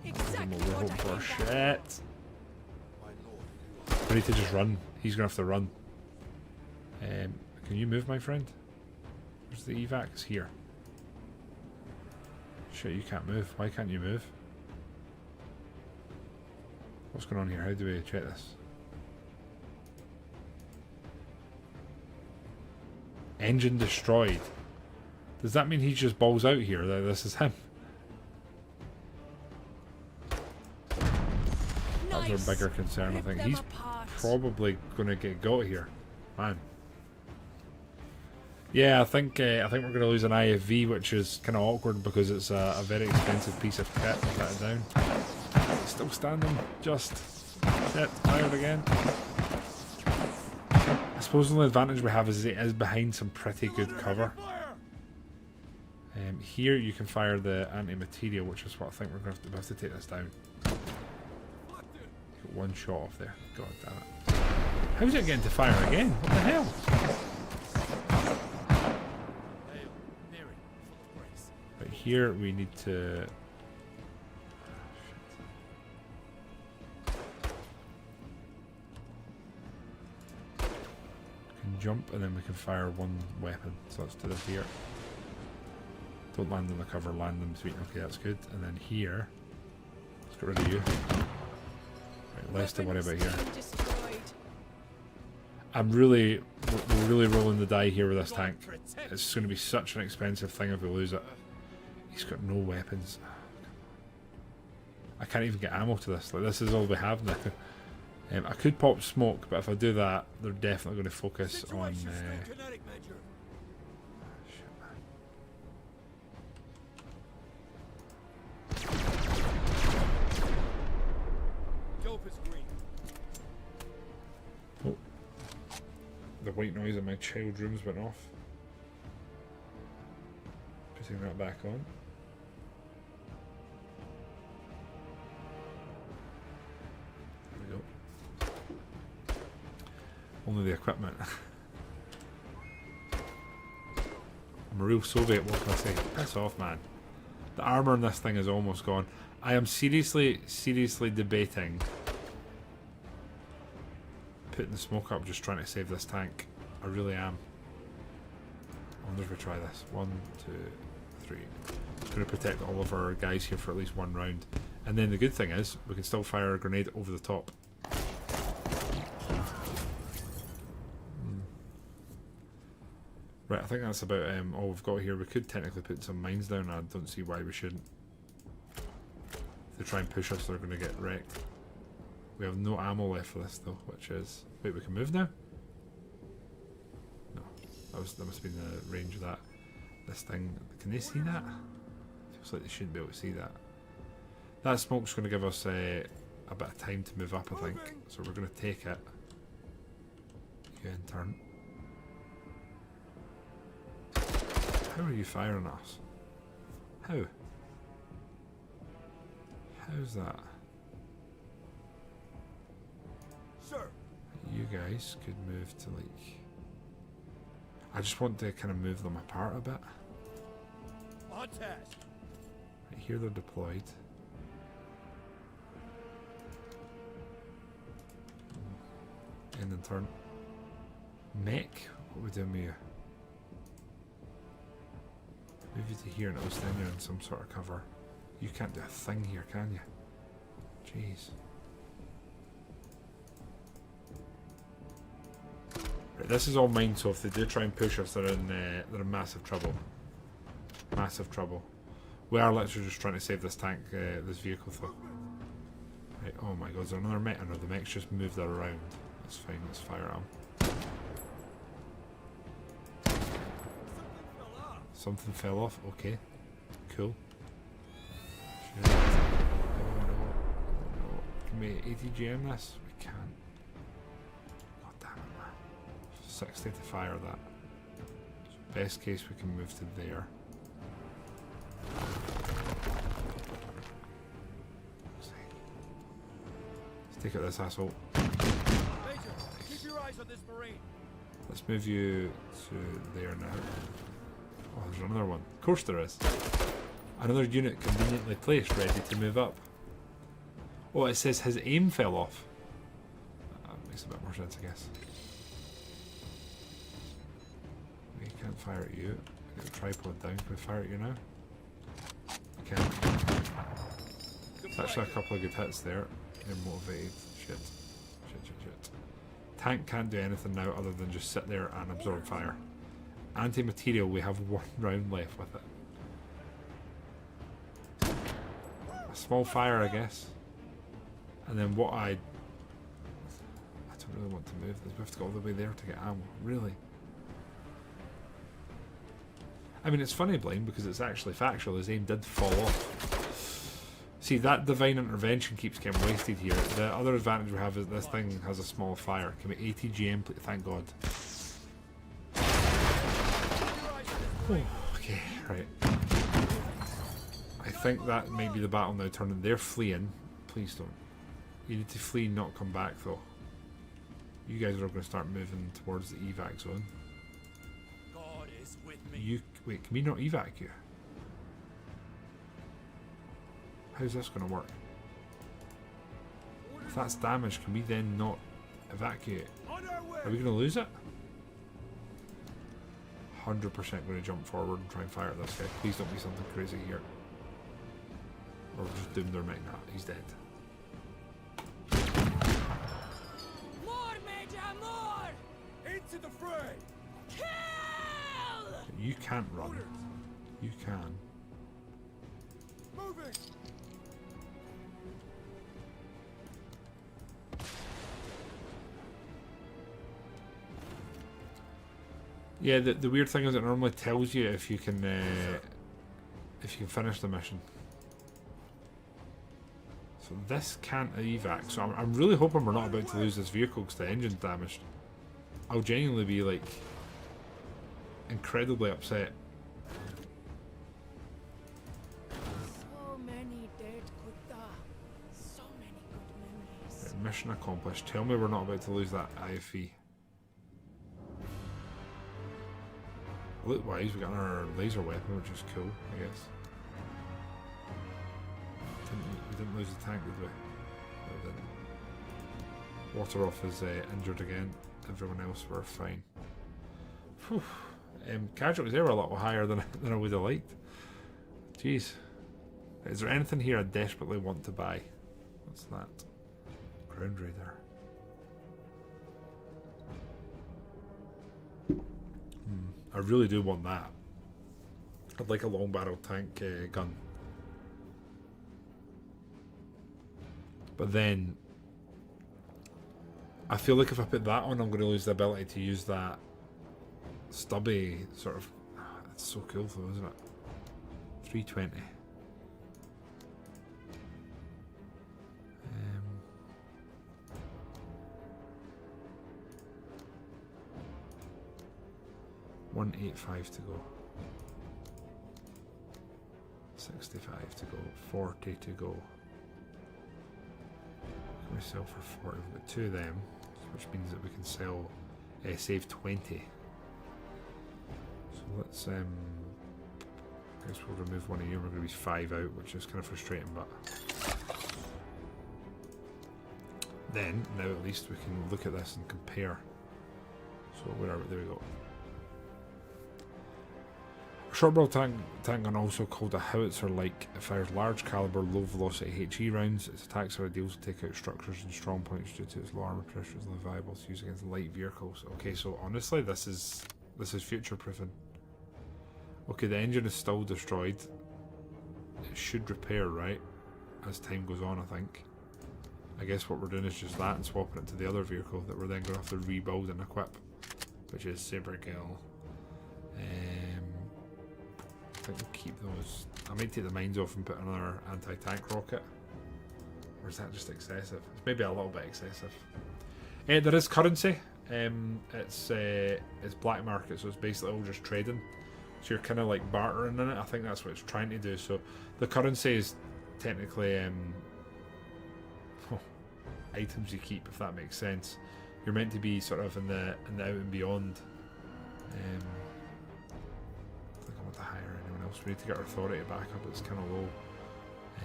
Exactly We're what hoping I for think shit. We need to just run. He's gonna have to run. Can you move, my friend? Where's the evac? It's here. Shit, you can't move. Why can't you move? What's going on here? How do we check this? Engine destroyed. Does that mean he just balls out here? That this is him? That's our bigger concern, I think. He's probably going to get got here. Man. Yeah, I think we're going to lose an IFV, which is kind of awkward because it's a very expensive piece of kit to put it down. Still standing. Just. Shit, fired again. I suppose the only advantage we have is it is behind some pretty good cover. Here you can fire the anti-material, which is what I think we're going to have to take this down. Got one shot off there. God damn it. How's it getting to fire again? What the hell? Right here we need to... Can jump and then we can fire one weapon. So let's do this here. Don't land on the cover, land on between. Okay, that's good. And then here, let's get rid of you. Right, less to worry about here. I'm really, we're really rolling the die here with this tank. It's going to be such an expensive thing if we lose it. He's got no weapons. I can't even get ammo to this. Like, this is all we have now. I could pop smoke, but if I do that, they're definitely going to focus on... Oh. The white noise in my child rooms went off. Putting that back on. There we go. Only the equipment. I'm a real Soviet, what can I say? Piss off, man. The armour in this thing is almost gone. I am seriously debating putting the smoke up, just trying to save this tank. I really am. I wonder if we try this. 1, 2, 3. I'm going to protect all of our guys here for at least one round. And then the good thing is, we can still fire a grenade over the top. Right, I think that's about all we've got here. We could technically put some mines down. I don't see why we shouldn't. If they try and push us, they're going to get wrecked. We have no ammo left for this though, which is... Wait, we can move now? No. That must have been the range of that. This thing... Can they see that? Feels like they shouldn't be able to see that. That smoke's going to give us a bit of time to move up, I think. So we're going to take it. You in turn. How are you firing us? How? How's that? Sir. You guys could move to like... I just want to kind of move them apart a bit. On task. Right here they're deployed. End in turn. Mech? What are we doing with you? Move you to here and it'll stand you in some sort of cover. You can't do a thing here, can you? Jeez. Right, this is all mine, so if they do try and push us, they're in massive trouble. Massive trouble. We are literally just trying to save this tank, this vehicle though. Right, oh my god, is there another mech? Oh no, the mech's just moved that around. That's fine, let's fire at him. Something fell off, okay. Cool. Shit. Oh no. Can we ATGM this? We can. God damn it, man. 60 to fire that. So best case we can move to there. Let's take out this asshole. Major, keep your eyes on this Marine. Let's move you to there now. Oh, there's another one. Of course there is. Another unit conveniently placed, ready to move up. Oh, it says his aim fell off. That makes a bit more sense, I guess. We can't fire at you. Get the tripod down. Can we fire at you now? We can. It's actually a couple of good hits there. You're motivated. Shit. Shit. Tank can't do anything now other than just sit there and absorb fire. Anti-material, we have one round left with it. A small fire, I guess. And then what I don't really want to move this. We have to go all the way there to get ammo. Really? I mean, it's funny, Blaine, because it's actually factual. His aim did fall off. See, that divine intervention keeps getting wasted here. The other advantage we have is this thing has a small fire. Can we ATGM? Thank God. Oh, okay, right. I think that might be the battle now turning. They're fleeing. Please don't. You need to flee, not come back, though. You guys are all going to start moving towards the evac zone. God is with me. Wait, can we not evac you? How's this going to work? If that's damaged, can we then not evacuate? On our way. Are we going to lose it? 100% going to jump forward and try and fire at this guy. Please don't be something crazy here. Or we're just doomed our mech. Nah, he's dead. More, Major, more! Into the fray. Kill! You can't run. You can. Moving. Yeah, the weird thing is it normally tells you if you can finish the mission. So this can't evac. So I'm really hoping we're not about to lose this vehicle because the engine's damaged. I'll genuinely be like incredibly upset. So many dead Kuta. So many good memories. Right, mission accomplished. Tell me we're not about to lose that IFE. Loot wise, we got our laser weapon, which is cool, I guess. We didn't lose the tank, did we? No, we didn't. Wateroff is injured again. Everyone else were fine. Whew. Casualties there were a lot higher than I would have liked. Jeez. Is there anything here I desperately want to buy? What's that? Ground Raider. I really do want that. I'd like a long barrel tank gun. But then I feel like if I put that on, I'm going to lose the ability to use that stubby sort of... It's so cool though, isn't it? 320. $185 to go. 65 to go. 40 to go. Can we sell for 40? We've got two of them, which means that we can sell, save 20. So let's, I guess we'll remove one of you. We're going to be 5 out, which is kind of frustrating, but then now at least we can look at this and compare. So where are we? There we go. Short barrel tank gun, also called a howitzer, like it fires large caliber, low velocity HE rounds. Its attacks are ideal to take out structures and strong points due to its low armor pressure. Is viable to use against light vehicles. Okay, so honestly, this is future proofing. Okay, the engine is still destroyed. It should repair, right? As time goes on, I think. I guess what we're doing is just that and swapping it to the other vehicle that we're then going to have to rebuild and equip, which is Saberkill. I think we'll keep those. I might take the mines off and put another anti-tank rocket. Or is that just excessive? It's maybe a little bit excessive. There is currency. It's black market, so it's basically all just trading. So you're kind of like bartering in it. I think that's what it's trying to do. So the currency is technically items you keep, if that makes sense. You're meant to be sort of in the out and beyond. I think I want to hire anyone else. We need to get our authority back up. It's kind of low.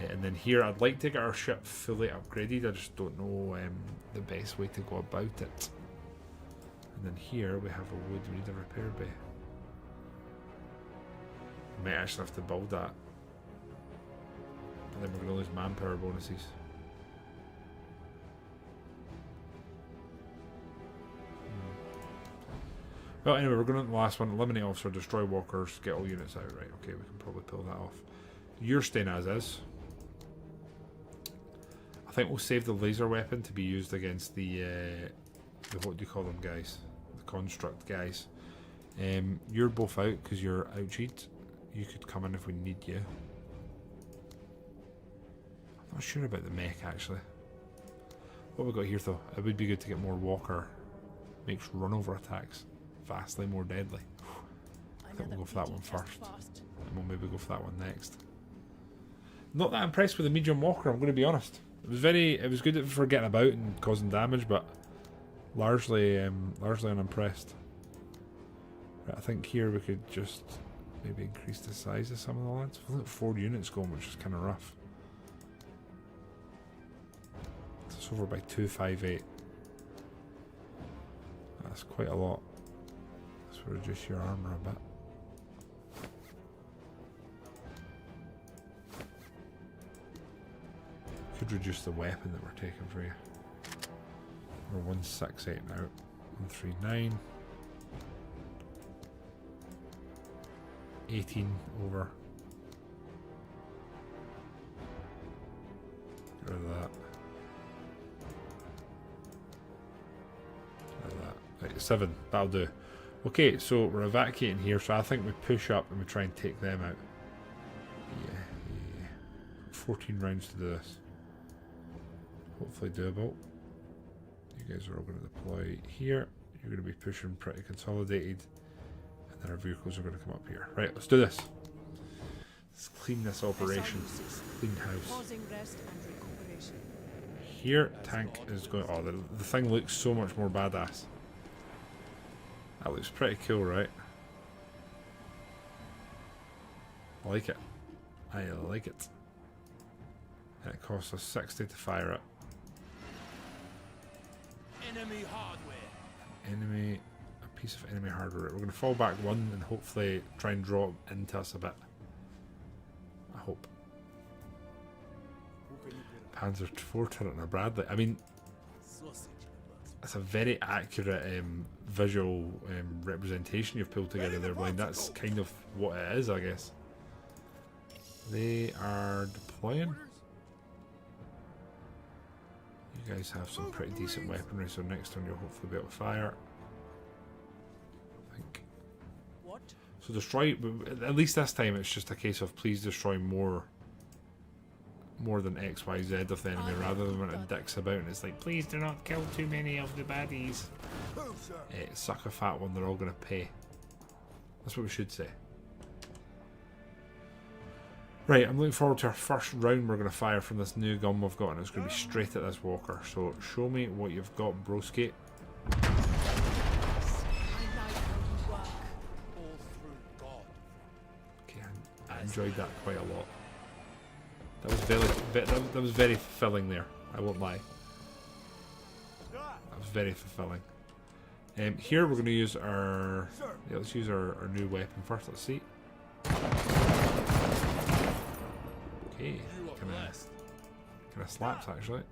And then here, I'd like to get our ship fully upgraded. I just don't know the best way to go about it. And then here we have a wood. We need a repair bay. We might actually have to build that. And then we're going to lose manpower bonuses. Well, anyway, we're going to the last one. Eliminate officer, destroy walkers, get all units out. Right, okay, we can probably pull that off. You're staying as is. I think we'll save the laser weapon to be used against the what do you call them, guys? The construct guys. You're both out because you're out cheat. You could come in if we need you. Not sure about the mech actually. What have we got here though? It would be good to get more walker. Makes run over attacks vastly more deadly. I think we'll go for that one first. And we'll maybe go for that one next. Not that impressed with the medium walker, I'm going to be honest. It was good for getting about and causing damage, but largely unimpressed. Right, I think here we could just maybe increase the size of some of the lads. We've only got 4 units going, which is kind of rough. It's over by 258. That's quite a lot. Let's reduce your armour a bit. Could reduce the weapon that we're taking for you. We're 168 now. 139. 18 over. Get rid of that. Get rid of that. Right, 7. That'll do. Okay, so we're evacuating here, so I think we push up and we try and take them out. Yeah. 14 rounds to do this. Hopefully doable. You guys are all going to deploy here. You're going to be pushing pretty consolidated. And then our vehicles are going to come up here. Right, let's do this. Let's clean this operation. Clean house. Here, tank is going... Oh, the thing looks so much more badass. That looks pretty cool, right? I like it. I like it. And it costs us 60 to fire it. Enemy hardware. Enemy, a piece of enemy hardware. We're going to fall back 1 and hopefully try and draw into us a bit. I hope. Panzer IV turret and a Bradley. I mean, that's a very accurate visual representation you've pulled together there, Blind. That's kind of what it is, I guess. They are deploying. You guys have some pretty decent weaponry, so next turn you'll hopefully be able to fire. I think. What? So destroy, at least this time it's just a case of please destroy more than X, Y, Z of the enemy, rather than when it dicks about and it's like, please do not kill too many of the baddies. Suck a fat one, they're all going to pay. That's what we should say. Right, I'm looking forward to our first round we're going to fire from this new gun we've got, and it's going to be straight at this walker. So show me what you've got, broski. Okay, I enjoyed that quite a lot. That was very fulfilling there. I won't lie. That was very fulfilling. Here we're going to use our... Yeah, let's use our new weapon first. Let's see. Okay, kind of slaps actually.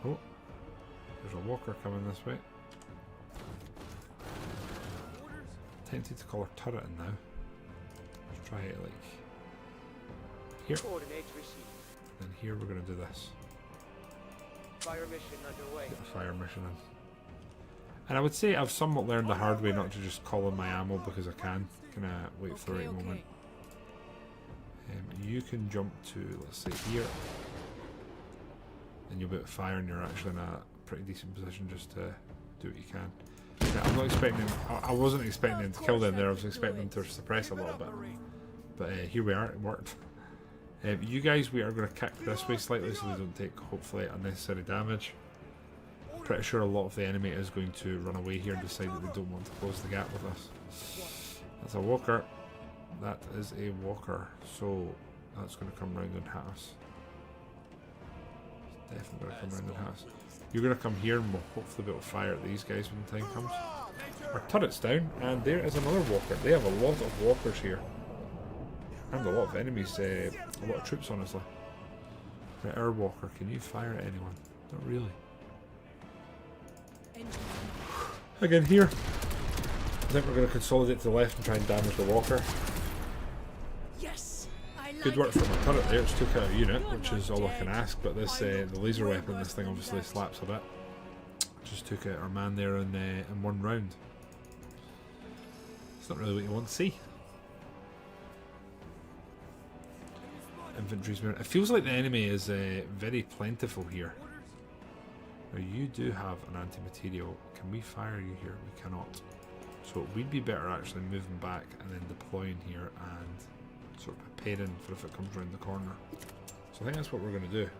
Oh, there's a walker coming this way. Tempted to call her turret in now. Let's try it like here. And here we're going to do this. Fire mission underway. Get the fire mission in. And I would say I've somewhat learned the hard way not to just call in my ammo because I can. Kind of wait for the right moment. You can jump to, let's say, here. And you'll be able to fire and you're actually in a pretty decent position just to do what you can. Yeah, I'm not expecting... I wasn't expecting them to kill them there. I was expecting them to suppress a little bit. But here we are. It worked. You guys, we are going to kick this way slightly so they don't take, hopefully, unnecessary damage. Pretty sure a lot of the enemy is going to run away here and decide that they don't want to close the gap with us. That's a walker. That is a walker. So that's going to come round and hit us. It's definitely going to come round and hit us. You're going to come here and we'll hopefully be able to fire at these guys when the time comes. Our turret's down and there is another walker. They have a lot of walkers here. And a lot of enemies, a lot of troops honestly. Right, our walker, can you fire at anyone? Not really. Again here, I think we're going to consolidate to the left and try and damage the walker. Yes, Good work from the turret there, it's took out a unit, which is all I can ask, but this the laser weapon, this thing obviously slaps a bit. Just took out our man there in one round. It's not really what you want to see. infantry's moving. It feels like the enemy is very plentiful here. Now you do have an anti-material. Can we fire you here? We cannot. So we'd be better actually moving back and then deploying here and sort of preparing for if it comes around the corner. So I think that's what we're going to do.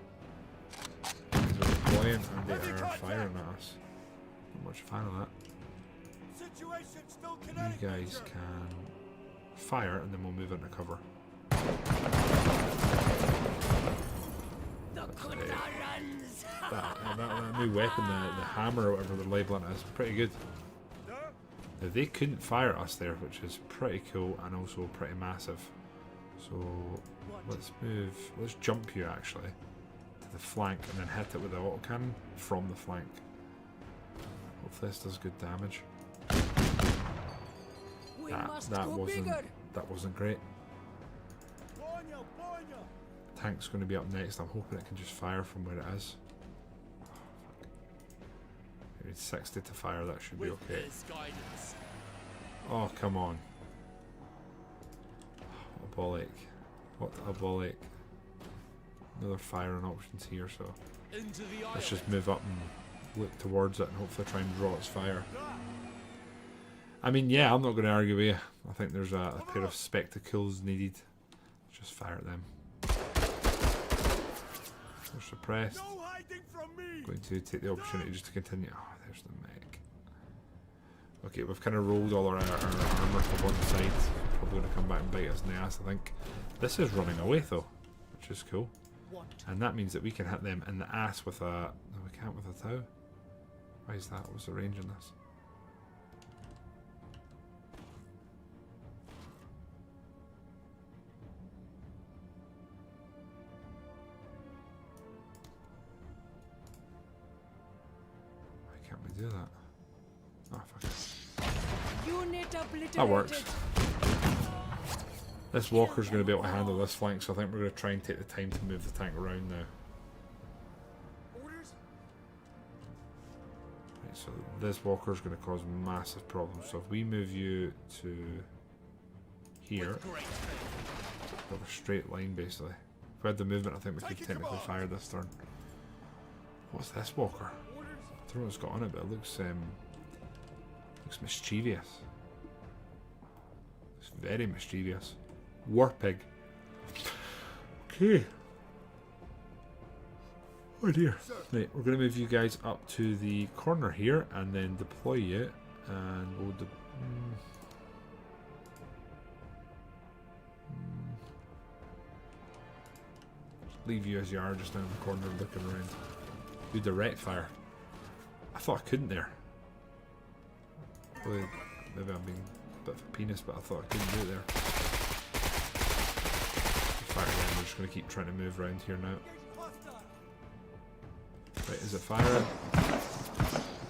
We're deploying and they are firing at us. Not much fan of that. You guys can fire and then we'll move into cover. That new weapon, the hammer or whatever they're labeling it, is pretty good. Now they couldn't fire at us there, which is pretty cool and also pretty massive. So let's move, let's jump you actually to the flank and then hit it with the autocannon from the flank. Hopefully this does good damage. That wasn't great. Tank's going to be up next. I'm hoping it can just fire from where it is. Maybe 60 to fire, that should be okay. Oh, come on. What a bollock. What a bollock. Another firing options here, so let's just move up and look towards it and hopefully try and draw its fire. I mean, yeah, I'm not going to argue with you. I think there's a pair of spectacles needed. Let's just fire at them. They're suppressed. Going to take the opportunity just to continue. Oh, there's the mech. Okay, we've kind of rolled all our armour to one side. Probably going to come back and bite us in the ass, I think. This is running away though, which is cool. And that means that we can hit them in the ass with a... No, we can't with a tow. Why is that? What's the range in this? Do that. Oh, fuck it. Unit obliterated. That works. This walker's going to be able to handle this flank, so I think we're going to try and take the time to move the tank around now. Right, so this walker's going to cause massive problems. So if we move you to here, got a straight line basically. If we had the movement, I think we could technically fire this turn. What's this walker? I don't know what's got on it, but it looks mischievous. It's very mischievous. War pig. Okay. Oh dear. Right, we're going to move you guys up to the corner here and then deploy you, and we'll leave you as you are, just down in the corner looking around. Do direct fire. I thought I couldn't there. Maybe I'm being a bit of a penis, but I thought I couldn't do it there. Fire again, we're just going to keep trying to move around here now. Right, is it firing?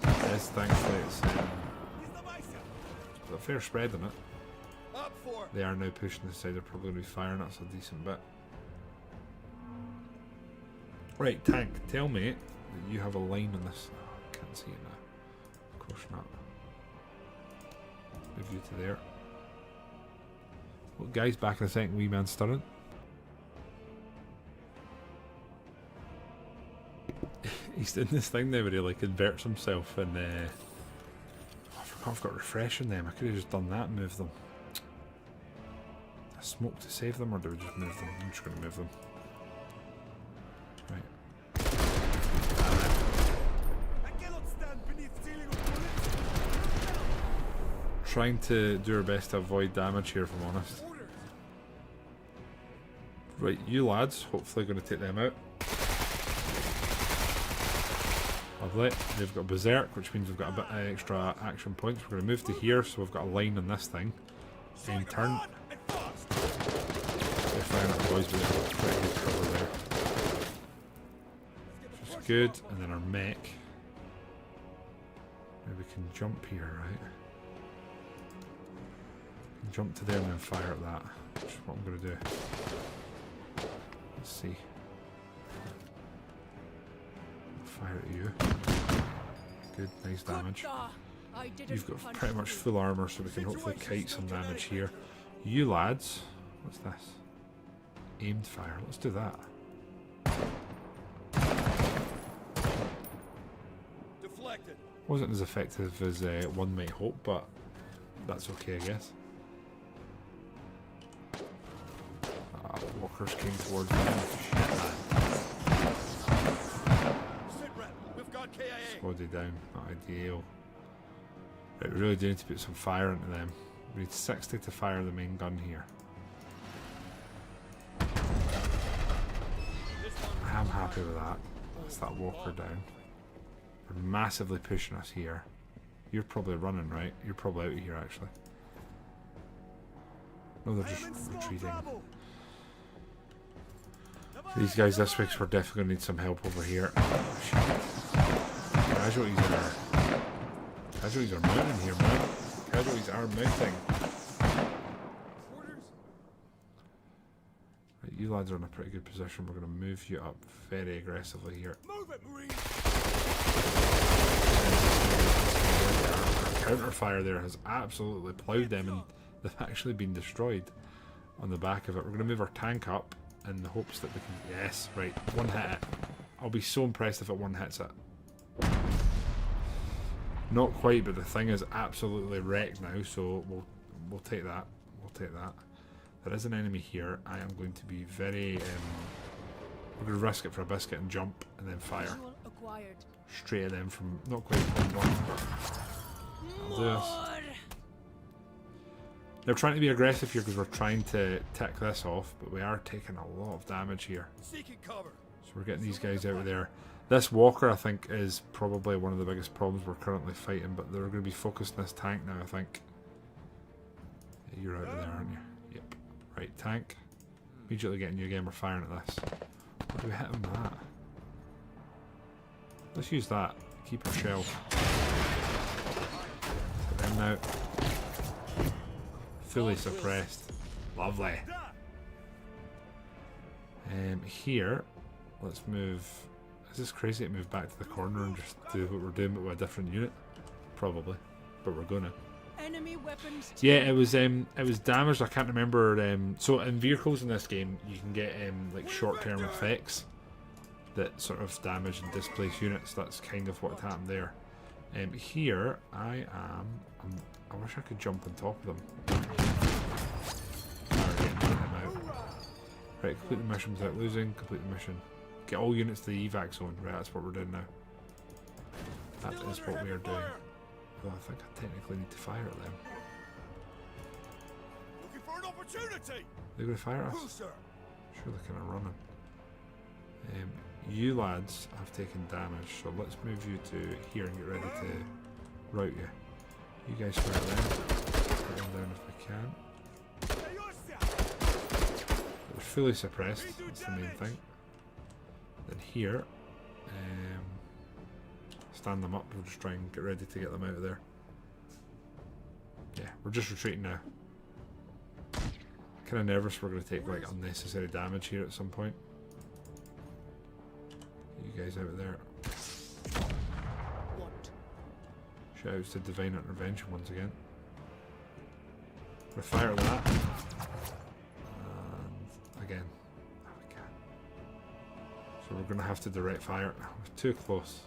Yes, thankfully it's there's a fair spread on it. They are now pushing this side, they're probably going to be firing us a decent bit. Right, tank, tell me that you have a line on this. Can't see it now. Of course not. Move you to there. Well, guys, back in a second. Wee man stirring. He's doing this thing now where he like inverts himself and I forgot I've got refresh in them. I could have just done that and moved them. I smoke to save them, or do we just move them? I'm just going to move them. Right. Trying to do our best to avoid damage here, if I'm honest. Right, you lads, hopefully going to take them out. Lovely. They've got Berserk, which means we've got a bit of extra action points. We're going to move to here, so we've got a line on this thing. In turn. They're firing at the boys, but they've got pretty good cover there. Which is good. And then our mech. Maybe we can jump here, right? Jump to there and then fire at that, which is what I'm going to do. Let's see. Fire at you. Good, nice damage. You've got pretty much full armour, so we can hopefully kite some damage here. You lads, what's this? aimed fire. Let's do that. Deflected. Wasn't as effective as one might hope, but that's okay, I guess. Walkers came towards me. Shit, man. Sit rep. We've got KIA. Slowed down. Not ideal. Right, we really do need to put some fire into them. We need 60 to fire the main gun here. I am happy with that. That's that walker down. They're massively pushing us here. You're probably running, right? You're probably out of here, actually. No, they're just retreating. These guys this week, we're definitely going to need some help over here. Oh, shit. Casualties are mounting here, man. Casualties are mounting. Right, you lads are in a pretty good position. We're going to move you up very aggressively here. Move it, Marine. Our counter fire there has absolutely ploughed them, and they've actually been destroyed on the back of it. We're going to move our tank up in the hopes that we can... Yes, right. One hit it. I'll be so impressed if it one hits it. Not quite, but the thing is absolutely wrecked now, so we'll take that. We'll take that. There is an enemy here. I am going to be very... we're going to risk it for a biscuit and jump and then fire. Visual acquired. Straight at them from not quite point one. I'll do this. They're trying to be aggressive here because we're trying to tick this off, but we are taking a lot of damage here. Seeking cover. So we're getting these guys out of there. This walker, I think, is probably one of the biggest problems we're currently fighting, but they're going to be focused on this tank now, I think. Yeah, you're out of there, aren't you? Yep. Right, tank. Immediately getting you again, we're firing at this. What do we hit him with that? Let's use that. Keep our shell. Hit them now. Fully suppressed. Lovely. Here, let's move. Is this crazy to move back to the corner and just do what we're doing but with a different unit? Probably, but we're gonna. Enemy weapons. Yeah, it was damaged. I can't remember. So in vehicles in this game, you can get like short-term effects that sort of damage and displace units. That's kind of what happened there. Here, I wish I could jump on top of them. Right, complete the mission without losing. Complete the mission. Get all units to the evac zone. Right, that's what we're doing now. That is what we are doing. Well, I think I technically need to fire at them. Looking for an opportunity. They're going to fire us? Sir. Sure, they're kind of running. You lads have taken damage, so let's move you to here and get ready to route you. You guys fire them. Put them down if we can. They're fully suppressed, that's the main thing. Then here, stand them up, we'll just try and get ready to get them out of there. Yeah, we're just retreating now. Kind of nervous we're going to take like unnecessary damage here at some point. You guys out of there. What? Shoutouts to Divine Intervention once again. We're fire with that. And again. Oh, we can. So we're going to have to direct fire. We're too close.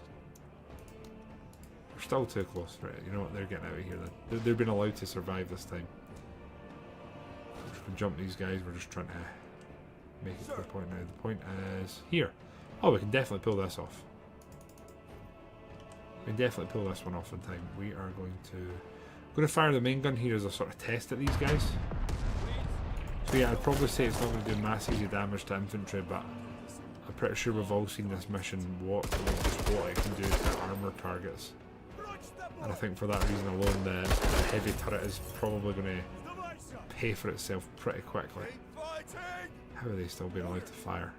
We're still too close. Right, you know what? They're getting out of here then. They've been allowed to survive this time. We're just going to jump these guys. We're just trying to make it to the point now. The point is here. Oh, we can definitely pull this off. We can definitely pull this one off in time. We are going to fire the main gun here as a sort of test at these guys. So yeah, I'd probably say it's not going to do mass easy damage to infantry, but I'm pretty sure we've all seen this mission what it can do to armor targets. And I think for that reason alone, the heavy turret is probably going to pay for itself pretty quickly. How are they still being allowed to fire?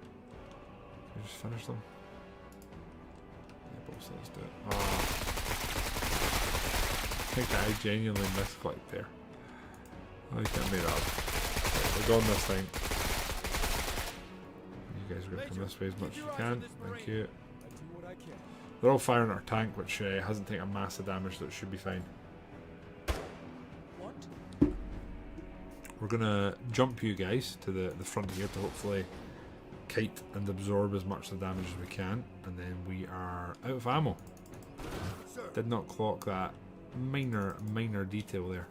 Can we just finish them? Yeah, but let's do it. Oh. I think I genuinely misclicked there. I can't make that up. Right, we're going this time. You guys are going to come this way as much as you can. Thank you. They're all firing our tank, which hasn't taken massive damage, so it should be fine. What? we're gonna jump you guys to the front here to hopefully kite and absorb as much of the damage as we can, and then we are out of ammo. Sir. Did not clock that minor detail there.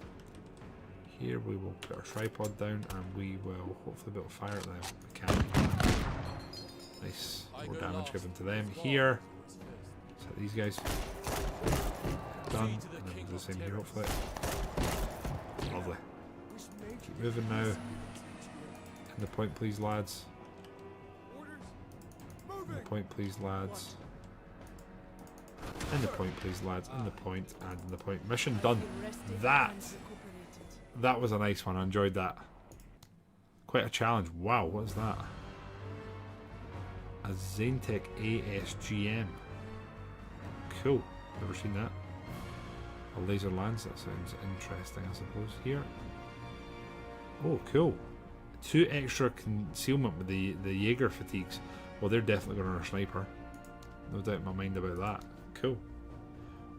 Here we will put our tripod down and we will hopefully be able to fire at them. We can. Nice. More damage given to them. Here. So these guys. Done. And then do the same here hopefully. Lovely. Keep moving now. In the point please lads. In the point please lads. In the point please lads. In the point and in the point. Mission done. That was a nice one. I enjoyed that. Quite a challenge. Wow, what is that? A Zaintek ASGM. Cool. Never seen that. A laser lance. That sounds interesting, I suppose. Here. Oh, cool. 2 extra concealment with the Jaeger fatigues. Well, they're definitely going to run a sniper. No doubt in my mind about that. Cool.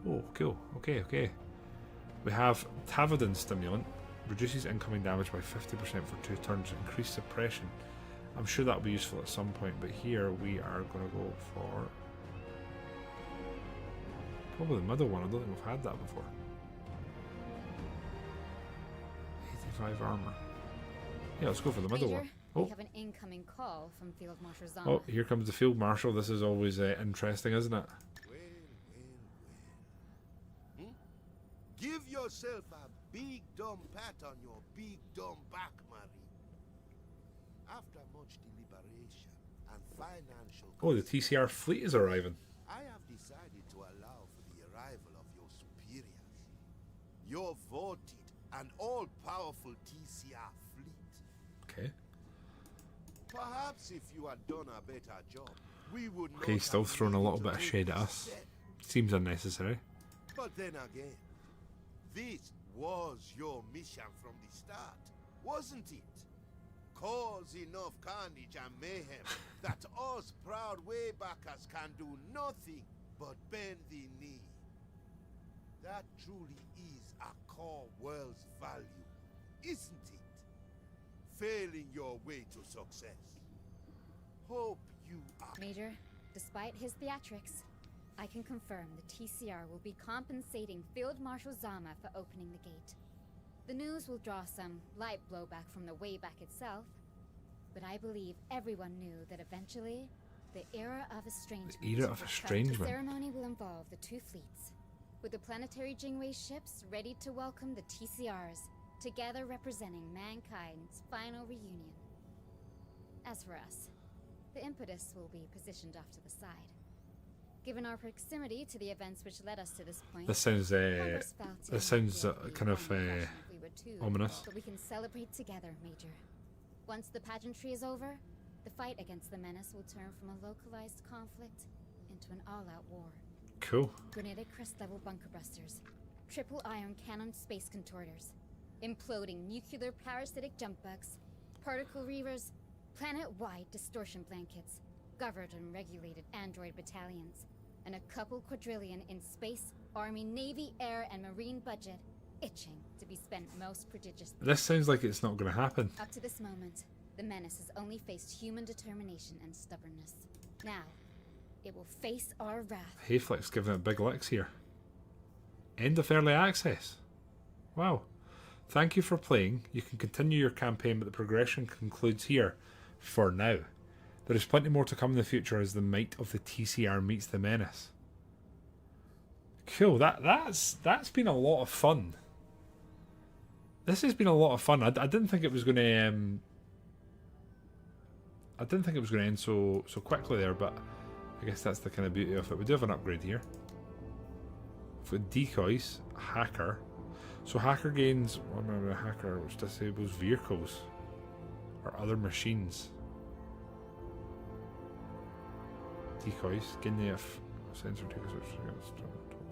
Oh, cool. Okay. We have Tavadin Stimulant. Reduces incoming damage by 50% for 2 turns. Increased suppression. I'm sure that'll be useful at some point, but here we are going to go for probably the middle one. I don't think we've had that before. 85 armor. Yeah, let's go for the middle Major, one. Oh. We have an incoming call from Field Marshal Zama. Oh, here comes the Field Marshal. This is always interesting, isn't it? Give yourself a big dumb pat on your big dumb back, Marie. After much deliberation and financial Oh, the TCR fleet is arriving. I have decided to allow for the arrival of your superiors. Your voted and all-powerful TCR fleet. Okay. Perhaps if you had done a better job, we would Okay, not still have throwing a needed little to bit of take shade at this us. step. Seems unnecessary. But then again, this was your mission from the start, wasn't it? Cause enough carnage and mayhem that us proud waybackers can do nothing but bend the knee. That truly is a core world's value, isn't it? Failing your way to success. Hope you are... Major, despite his theatrics, I can confirm the TCR will be compensating Field Marshal Zama for opening the gate. The news will draw some light blowback from the Wayback itself, but I believe everyone knew that eventually, the era of estrangement. The era of The estrangement. ceremony will involve the 2 fleets, with the planetary Jingwei ships ready to welcome the TCRs, together representing mankind's final reunion. As for us, the impetus will be positioned off to the side. Given our proximity to the events which led us to this point, This sounds Congress felt it this sounds would be kind of one impression if we were too, ominous. but we can celebrate together, Major. Once the pageantry is over, the fight against the Menace will turn from a localized conflict into an all-out war. Cool. Granitic crest-level bunker busters, triple iron cannon space contorters, imploding nuclear parasitic jump bugs, particle reavers, planet-wide distortion blankets, governed and regulated android battalions, and a couple quadrillion in space, army, navy, air, and marine budget, itching to be spent most prodigiously. This sounds like it's not going to happen. Up to this moment, the Menace has only faced human determination and stubbornness. Now, it will face our wrath. Hayflick's giving it big licks here. End of early access. Wow. Thank you for playing. You can continue your campaign, but the progression concludes here for now. There is plenty more to come in the future as the might of the TCR meets the Menace. Cool. That's been a lot of fun. This has been a lot of fun. I didn't think it was going to. I didn't think it was going to end so quickly there, but I guess that's the kind of beauty of it. We do have an upgrade here. For decoys, hacker. So hacker gains. Well, remember, hacker which disables vehicles or other machines. Decoys gain the sensor decoys which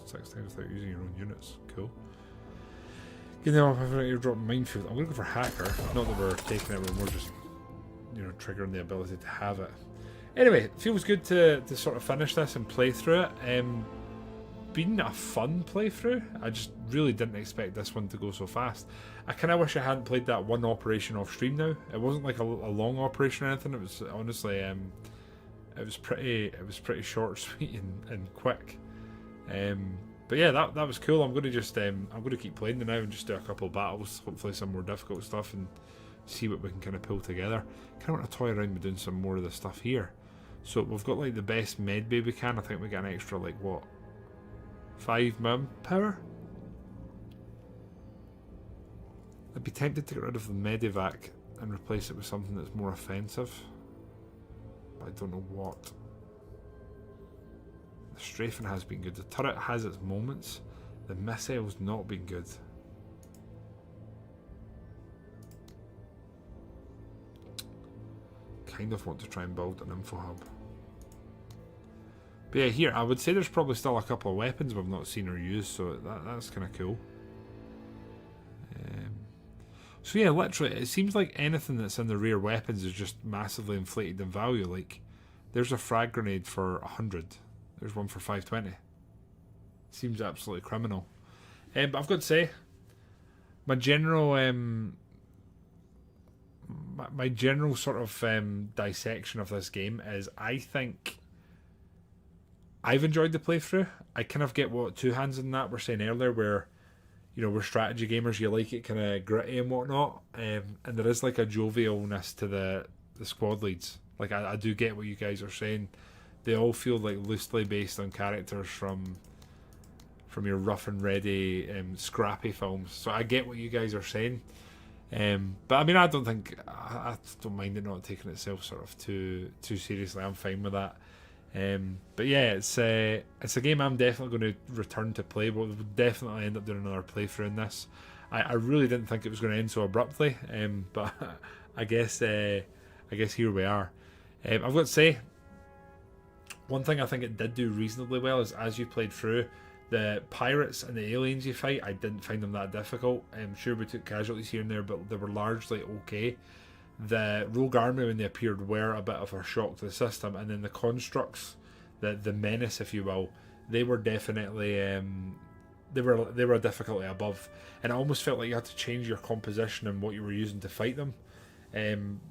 6 times without using your own units. Cool. Gain the airdrop minefield. I'm going to go for hacker. Not that we're taking it, we're more just triggering the ability to have it. Anyway, it feels good to sort of finish this and play through it. been a fun playthrough. I just really didn't expect this one to go so fast. I kind of wish I hadn't played that one operation off stream now. It wasn't like a long operation or anything. It was honestly, it was pretty short, sweet, and quick. But yeah, that was cool. I'm gonna just I'm gonna keep playing now and just do a couple of battles, hopefully some more difficult stuff, and see what we can kind of pull together. Kind of want to toy around with doing some more of the stuff here. So we've got like the best med bay we can. I think we get an extra like what, 5 manpower. I'd be tempted to get rid of the medivac and replace it with something that's more offensive, but I don't know what. The strafing has been good. The turret has its moments. The missile's not been good. Kind of want to try and build an info hub. But yeah, here I would say there's probably still a couple of weapons we've not seen or used, so that's kind of cool. So yeah, literally, it seems like anything that's in the rare weapons is just massively inflated in value. Like, there's a frag grenade for 100. There's one for 520. Seems absolutely criminal. But I've got to say, my general my general sort of dissection of this game is, I think I've enjoyed the playthrough. I kind of get what Two Hands in that were saying earlier, where, you know, we're strategy gamers, you like it kind of gritty and whatnot, and there is like a jovialness to the squad leads. Like, I do get what you guys are saying. They all feel like loosely based on characters from your rough and ready, scrappy films. So I get what you guys are saying. But I mean, I don't think I don't mind it not taking itself sort of too seriously. I'm fine with that. But yeah, it's a game I'm definitely going to return to play. We'll definitely end up doing another playthrough in this. I really didn't think it was going to end so abruptly, but I guess here we are. I've got to say, one thing I think it did do reasonably well is, as you played through, the pirates and the aliens you fight, I didn't find them that difficult. Sure, we took casualties here and there, but they were largely okay. The rogue army, when they appeared, were a bit of a shock to the system, and then the constructs, the menace, if you will, they were definitely they were a difficulty above, and it almost felt like you had to change your composition and what you were using to fight them,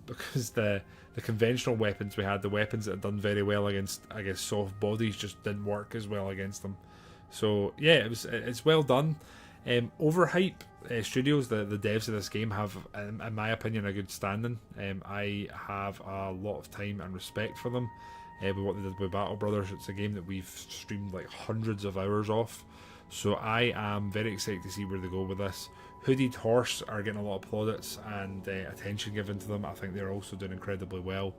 because the conventional weapons we had, the weapons that had done very well against, I guess, soft bodies, just didn't work as well against them. So yeah, it's well done. Overhype Studios, the devs of this game, have, in my opinion, a good standing. I have a lot of time and respect for them. With what they did with Battle Brothers, it's a game that we've streamed like hundreds of hours off. So I am very excited to see where they go with this. Hooded Horse are getting a lot of plaudits and attention given to them. I think they're also doing incredibly well.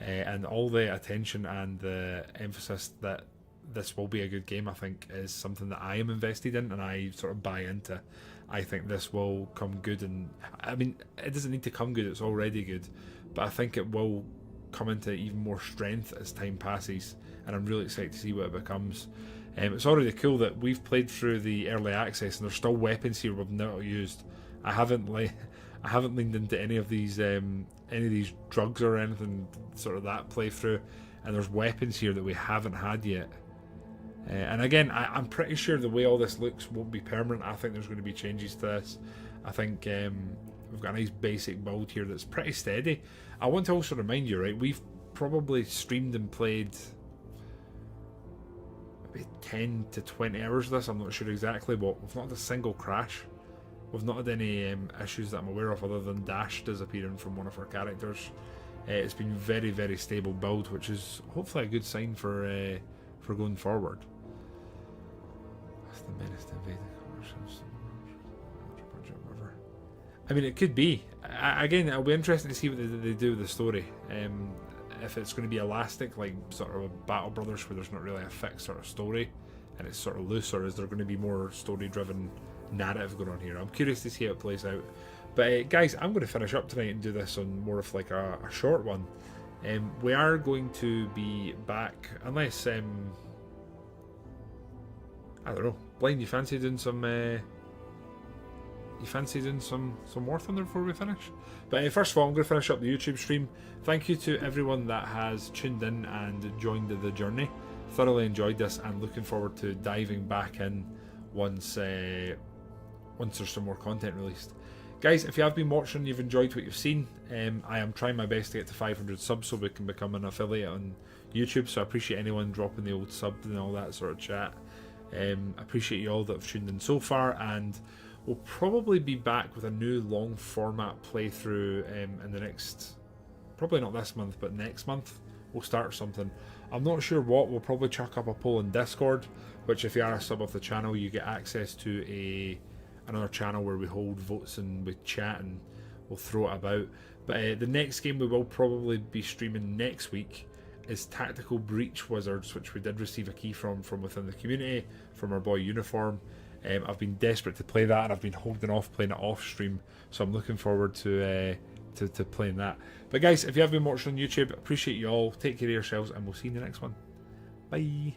And all the attention and the emphasis that this will be a good game, I think, is something that I am invested in and I sort of buy into. I think this will come good, and I mean, it doesn't need to come good, it's already good, but I think it will come into even more strength as time passes, and I'm really excited to see what it becomes. It's already cool that we've played through the early access and there's still weapons here we've not used. I haven't leaned into any of these drugs or anything, sort of that playthrough, and there's weapons here that we haven't had yet. And again, I'm pretty sure the way all this looks won't be permanent. I think there's going to be changes to this. I think we've got a nice basic build here that's pretty steady. I want to also remind you, right, we've probably streamed and played maybe 10 to 20 hours of this, I'm not sure exactly, but we've not had a single crash. We've not had any issues that I'm aware of, other than Dash disappearing from one of our characters. It's been very, very stable build, which is hopefully a good sign for going forward. That's the Menace to invade the river. I mean, it could be. Again, it'll be interesting to see what they do with the story. If it's going to be elastic, like sort of a Battle Brothers, where there's not really a fixed sort of story and it's sort of loose, or is there going to be more story-driven narrative going on here? I'm curious to see how it plays out. But guys, I'm going to finish up tonight and do this on more of like a short one. We are going to be back, unless I don't know, Blind, you fancy doing some War Thunder before we finish? But first of all, I'm going to finish up the YouTube stream. Thank you to everyone that has tuned in and joined the journey. Thoroughly enjoyed this and looking forward to diving back in once there's some more content released. Guys, if you have been watching, you've enjoyed what you've seen, I am trying my best to get to 500 subs so we can become an affiliate on YouTube, so I appreciate anyone dropping the old sub and all that sort of chat. I appreciate you all that have tuned in so far, and we'll probably be back with a new long format playthrough in the next, probably not this month, but next month we'll start something. I'm not sure what. We'll probably chuck up a poll in Discord, which if you are a sub of the channel, you get access to another channel where we hold votes and we chat and we'll throw it about. But the next game we will probably be streaming next week is Tactical Breach Wizards, which we did receive a key from within the community, from our boy Uniform. I've been desperate to play that, and I've been holding off playing it off stream, so I'm looking forward to playing that. But guys, if you have been watching on YouTube, appreciate you all. Take care of yourselves, and we'll see you in the next one. Bye.